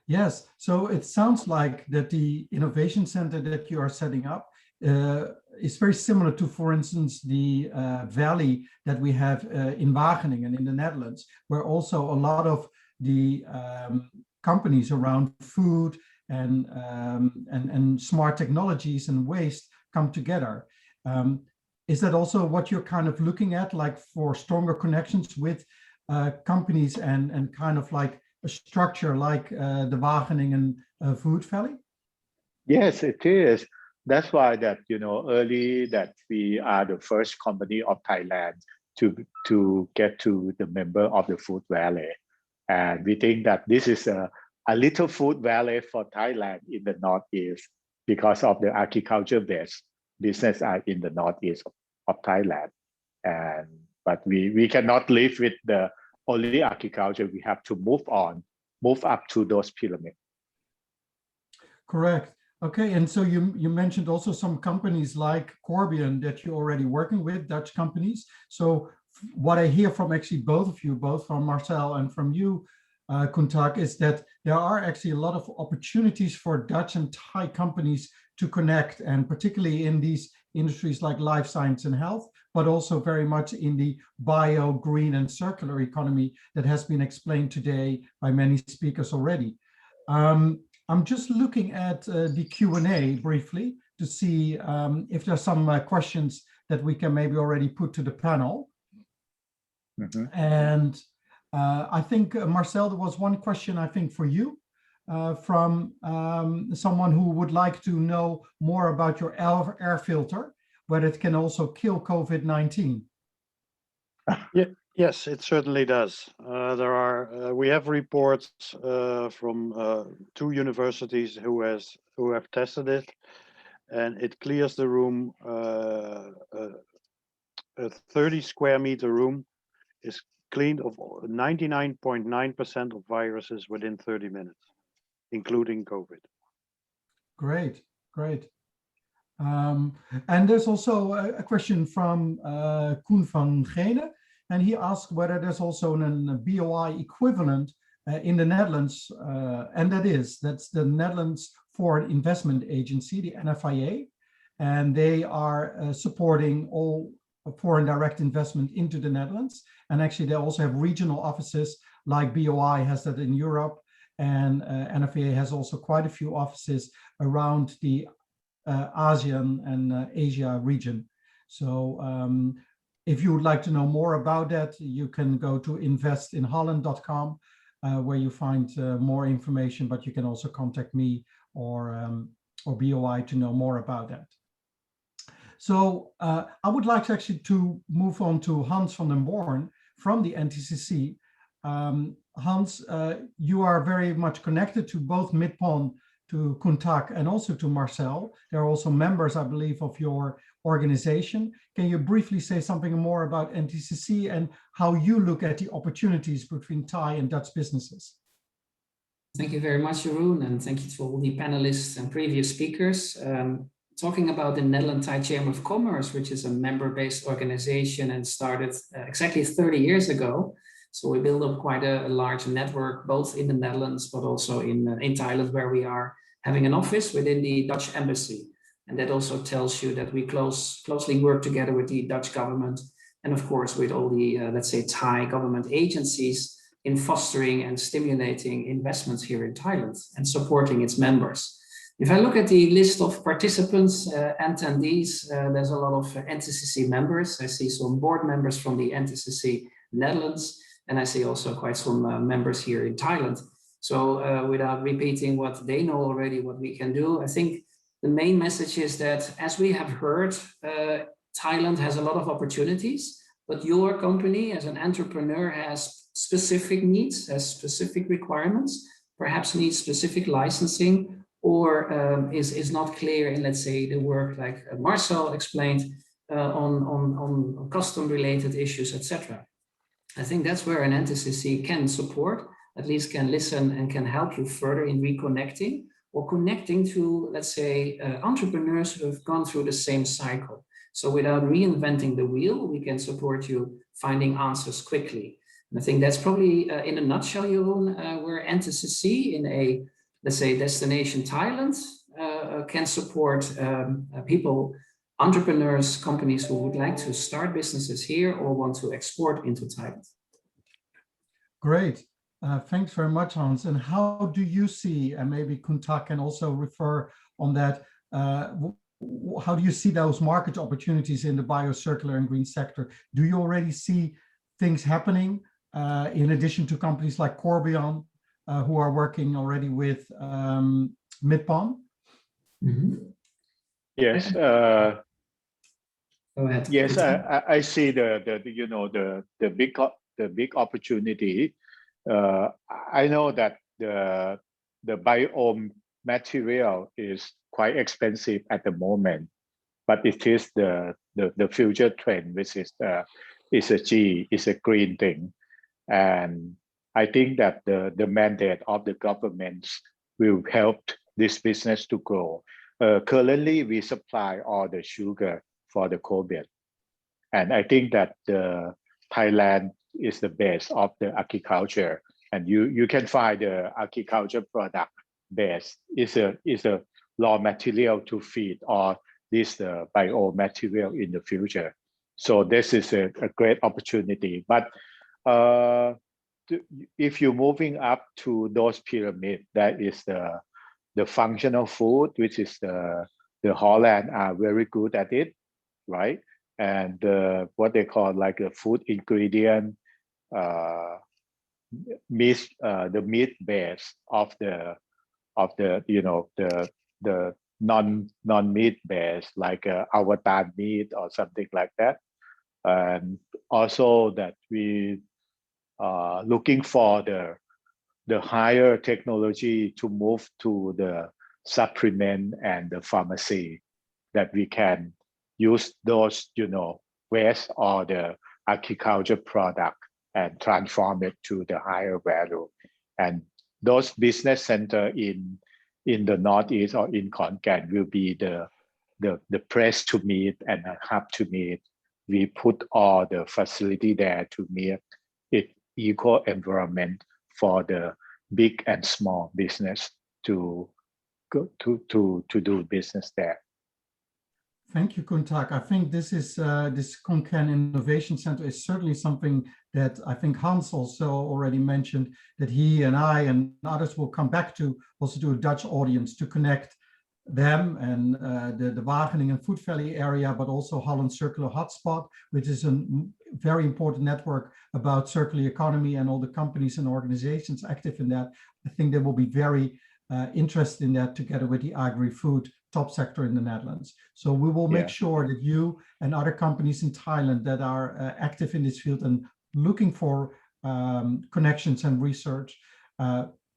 Yes. So it sounds like that the innovation center that you are setting up is very similar to, for instance, the valley that we have in Wageningen in the Netherlands, where also a lot of the companies around food and smart technologies and waste come together. Is that also what you're kind of looking at, like for stronger connections with companies and kind of like a structure like the Wageningen Food Valley? Yes, it is. That's why that, you know, early that we are the first company of Thailand to get to the member of the Food Valley. And we think that this is a little food valley for Thailand in the Northeast because of the agriculture-based business are in the Northeast of Thailand. But we cannot live with the only agriculture. We have to move up to those pyramids. Correct. Okay, and so you mentioned also some companies like Corbion that you're already working with, Dutch companies. So what I hear from actually both of you, both from Marcel and from you, Khun Tak, is that there are actually a lot of opportunities for Dutch and Thai companies to connect, and particularly in these industries like life science and health, but also very much in the bio, green, and circular economy that has been explained today by many speakers already. I'm just looking at the Q&A briefly to see if there's some questions that we can maybe already put to the panel. And I think, Marcel, there was one question, I think, for you from someone who would like to know more about your air filter, whether it can also kill COVID-19. Yes, it certainly does. We have reports from 2 universities who have tested it, and it clears the room. A 30 square meter room is cleaned of 99.9% of viruses within 30 minutes, including COVID. Great, great. And there's also a question from Koen van Gene, and he asked whether there's also a BOI equivalent in the Netherlands, and that's the Netherlands Foreign Investment Agency, the NFIA, and they are supporting all foreign direct investment into the Netherlands. And actually they also have regional offices, like BOI has that in Europe, and NFIA has also quite a few offices around the ASEAN and Asia region. So if you would like to know more about that, you can go to investinholland.com where you find more information, but you can also contact me or BOI to know more about that. So I would like to actually to move on to Hans van den Born from the NTCC. Hans, you are very much connected to both MidPon, to Khun Tak, and also to Marcel. They're also members, I believe, of your organization. Can you briefly say something more about NTCC and how you look at the opportunities between Thai and Dutch businesses? Thank you very much, Jeroen, and thank you to all the panelists and previous speakers. Talking about the Netherlands Thai Chamber of Commerce, which is a member-based organization and started exactly 30 years ago. So we built up quite a large network, both in the Netherlands, but also in Thailand, where we are having an office within the Dutch embassy. And that also tells you that we closely work together with the Dutch government and of course with all the, let's say, Thai government agencies in fostering and stimulating investments here in Thailand and supporting its members. If I look at the list of participants, attendees, there's a lot of NTCC members. I see some board members from the NTCC Netherlands, and I see also quite some members here in Thailand. So without repeating what they know already, what we can do, I think the main message is that, as we have heard, Thailand has a lot of opportunities, but your company as an entrepreneur has specific needs, has specific requirements, perhaps needs specific licensing, or is not clear in, let's say, the work like Marcel explained on custom-related issues, etc. I think that's where an NTCC can support, at least can listen and can help you further in reconnecting or connecting to, let's say, entrepreneurs who have gone through the same cycle. So without reinventing the wheel, we can support you finding answers quickly. And I think that's probably, in a nutshell, Jeroen, where NTCC in a, let's say, destination Thailand can support people, entrepreneurs, companies who would like to start businesses here or want to export into Thailand. Great. Thanks very much, Hans. And how do you see, and maybe Kuntak can also refer on that, how do you see those market opportunities in the biocircular and green sector? Do you already see things happening in addition to companies like Corbion, who are working already with Midpalm? Mm-hmm. Yes. Go ahead. Yes, I see the big opportunity. I know that the biome material is quite expensive at the moment, but it is the future trend, which is a green thing, and I think that the mandate of the governments will help this business to grow. Currently, we supply all the sugar for the Corbion, and I think that Thailand is the base of the agriculture, and you can find the agriculture product base is a raw material to feed or this biomaterial in the future. So this is a great opportunity. But if you're moving up to those pyramids, that is the functional food, which is the Holland are very good at it, right? And what they call like a food ingredient, meat, the meat base of the non-meat base, like avatar meat or something like that. And also that we are looking for the higher technology to move to the supplement and the pharmacy, that we can use those, waste or the agriculture product and transform it to the higher value. And those business center in the Northeast or in Khon Kaen will be the place to meet and a hub to meet. We put all the facility there to meet it equal environment for the big and small business to do business there. Thank you, Kuntak. I think this is this Khon Kaen Innovation Center is certainly something that I think Hans also already mentioned, that he and I and others will come back to, also to a Dutch audience, to connect them and the Wageningen Food Valley area, but also Holland Circular Hotspot, which is a very important network about circular economy and all the companies and organizations active in that. I think they will be very interested in that, together with the agri-food top sector in the Netherlands. So we will make sure that you and other companies in Thailand that are active in this field and looking for connections and research,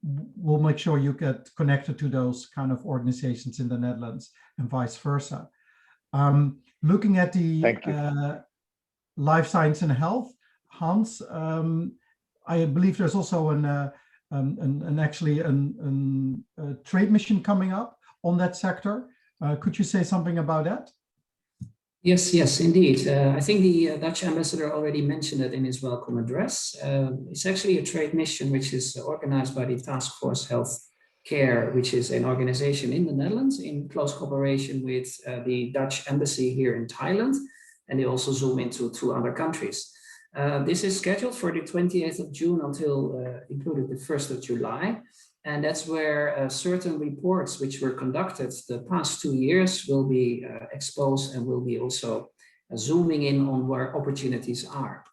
we'll make sure you get connected to those kind of organizations in the Netherlands and vice versa. Looking at the life science and health, Hans, I believe there's also a trade mission coming up on that sector. Could you say something about that? Yes, indeed. I think the Dutch ambassador already mentioned it in his welcome address. It's actually a trade mission which is organized by the Task Force Health Care, which is an organization in the Netherlands in close cooperation with the Dutch embassy here in Thailand, and they also zoom into 2 other countries. This is scheduled for the 28th of June until included the 1st of July. And that's where certain reports which were conducted the past 2 years will be exposed and will be also zooming in on where opportunities are.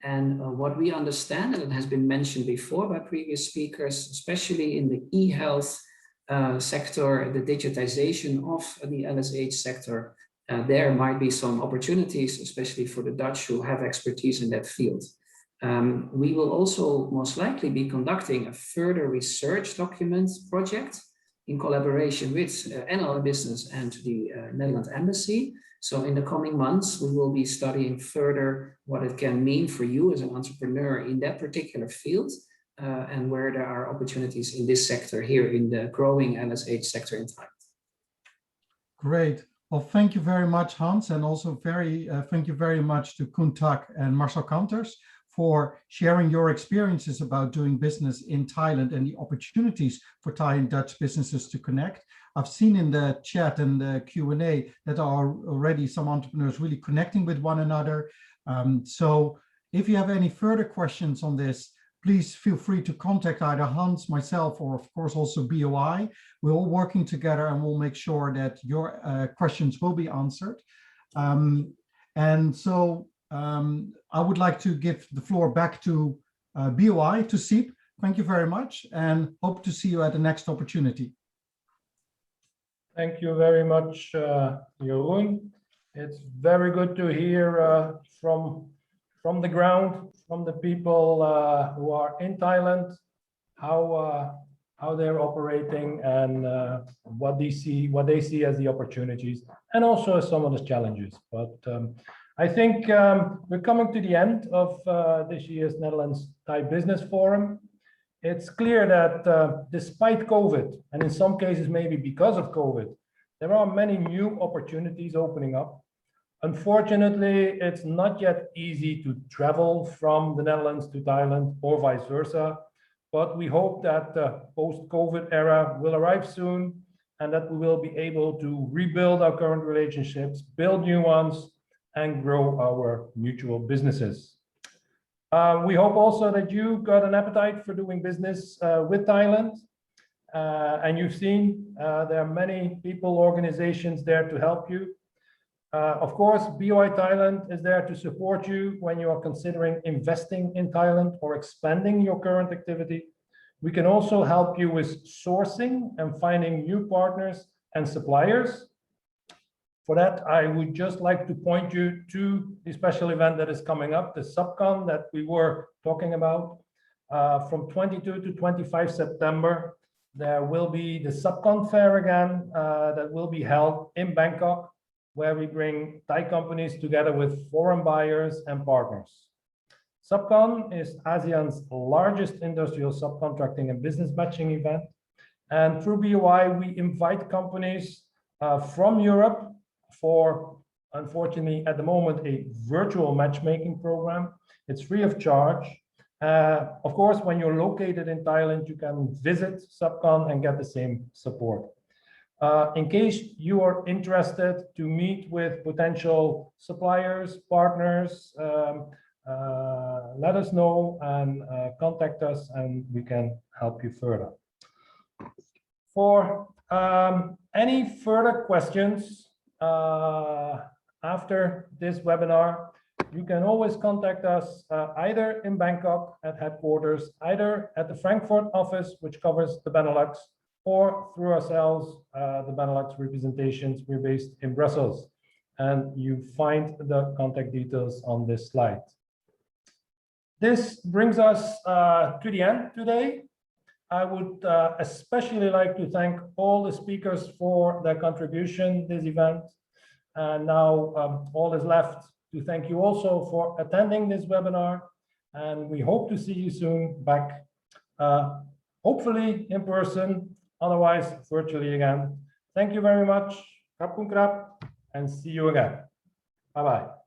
And what we understand, and it has been mentioned before by previous speakers, especially in the e-health sector, the digitization of the LSH sector, there might be some opportunities, especially for the Dutch who have expertise in that field. We will also most likely be conducting a further research document project in collaboration with NL Business and the Netherlands Embassy. So in the coming months, we will be studying further what it can mean for you as an entrepreneur in that particular field and where there are opportunities in this sector here in the growing LSH sector in Thailand. Great. Well, thank you very much, Hans, and also thank you very much to Koen Tak and Marcel Kanters for sharing your experiences about doing business in Thailand and the opportunities for Thai and Dutch businesses to connect. I've seen in the chat and the Q&A that are already some entrepreneurs really connecting with one another. So if you have any further questions on this, please feel free to contact either Hans, myself, or of course also BOI. We're all working together and we'll make sure that your questions will be answered. And so I would like to give the floor back to BOI, to Siep. Thank you very much and hope to see you at the next opportunity. Thank you very much, Jeroen. It's very good to hear from the ground, from the people who are in Thailand, how they're operating and what they see as the opportunities, and also some of the challenges. But I think we're coming to the end of this year's Netherlands Thai Business Forum. It's clear that despite COVID, and in some cases maybe because of COVID, there are many new opportunities opening up. Unfortunately, it's not yet easy to travel from the Netherlands to Thailand or vice versa, but we hope that the post-COVID era will arrive soon and that we will be able to rebuild our current relationships, build new ones, and grow our mutual businesses. We hope also that you got an appetite for doing business with Thailand. And you've seen there are many people, organizations there to help you. Of course, BOI Thailand is there to support you when you are considering investing in Thailand or expanding your current activity. We can also help you with sourcing and finding new partners and suppliers. For that, I would just like to point you to the special event that is coming up, the SubCon that we were talking about. From 22 to 25 September, there will be the SubCon fair again that will be held in Bangkok, where we bring Thai companies together with foreign buyers and partners. SubCon is ASEAN's largest industrial subcontracting and business matching event. And through BOI, we invite companies from Europe for, unfortunately, at the moment, a virtual matchmaking program. It's free of charge. Of course, when you're located in Thailand, you can visit SubCon and get the same support. In case you are interested to meet with potential suppliers, partners, let us know and contact us and we can help you further. For any further questions after this webinar, you can always contact us either in Bangkok at headquarters, either at the Frankfurt office, which covers the Benelux, or through ourselves, the Benelux representations. We're based in Brussels, and you find the contact details on this slide. This brings us to the end today. I would especially like to thank all the speakers for their contribution to this event. And now all is left to thank you also for attending this webinar. And we hope to see you soon back, hopefully in person, otherwise virtually again. Thank you very much. Krap kun krap, and see you again. Bye-bye.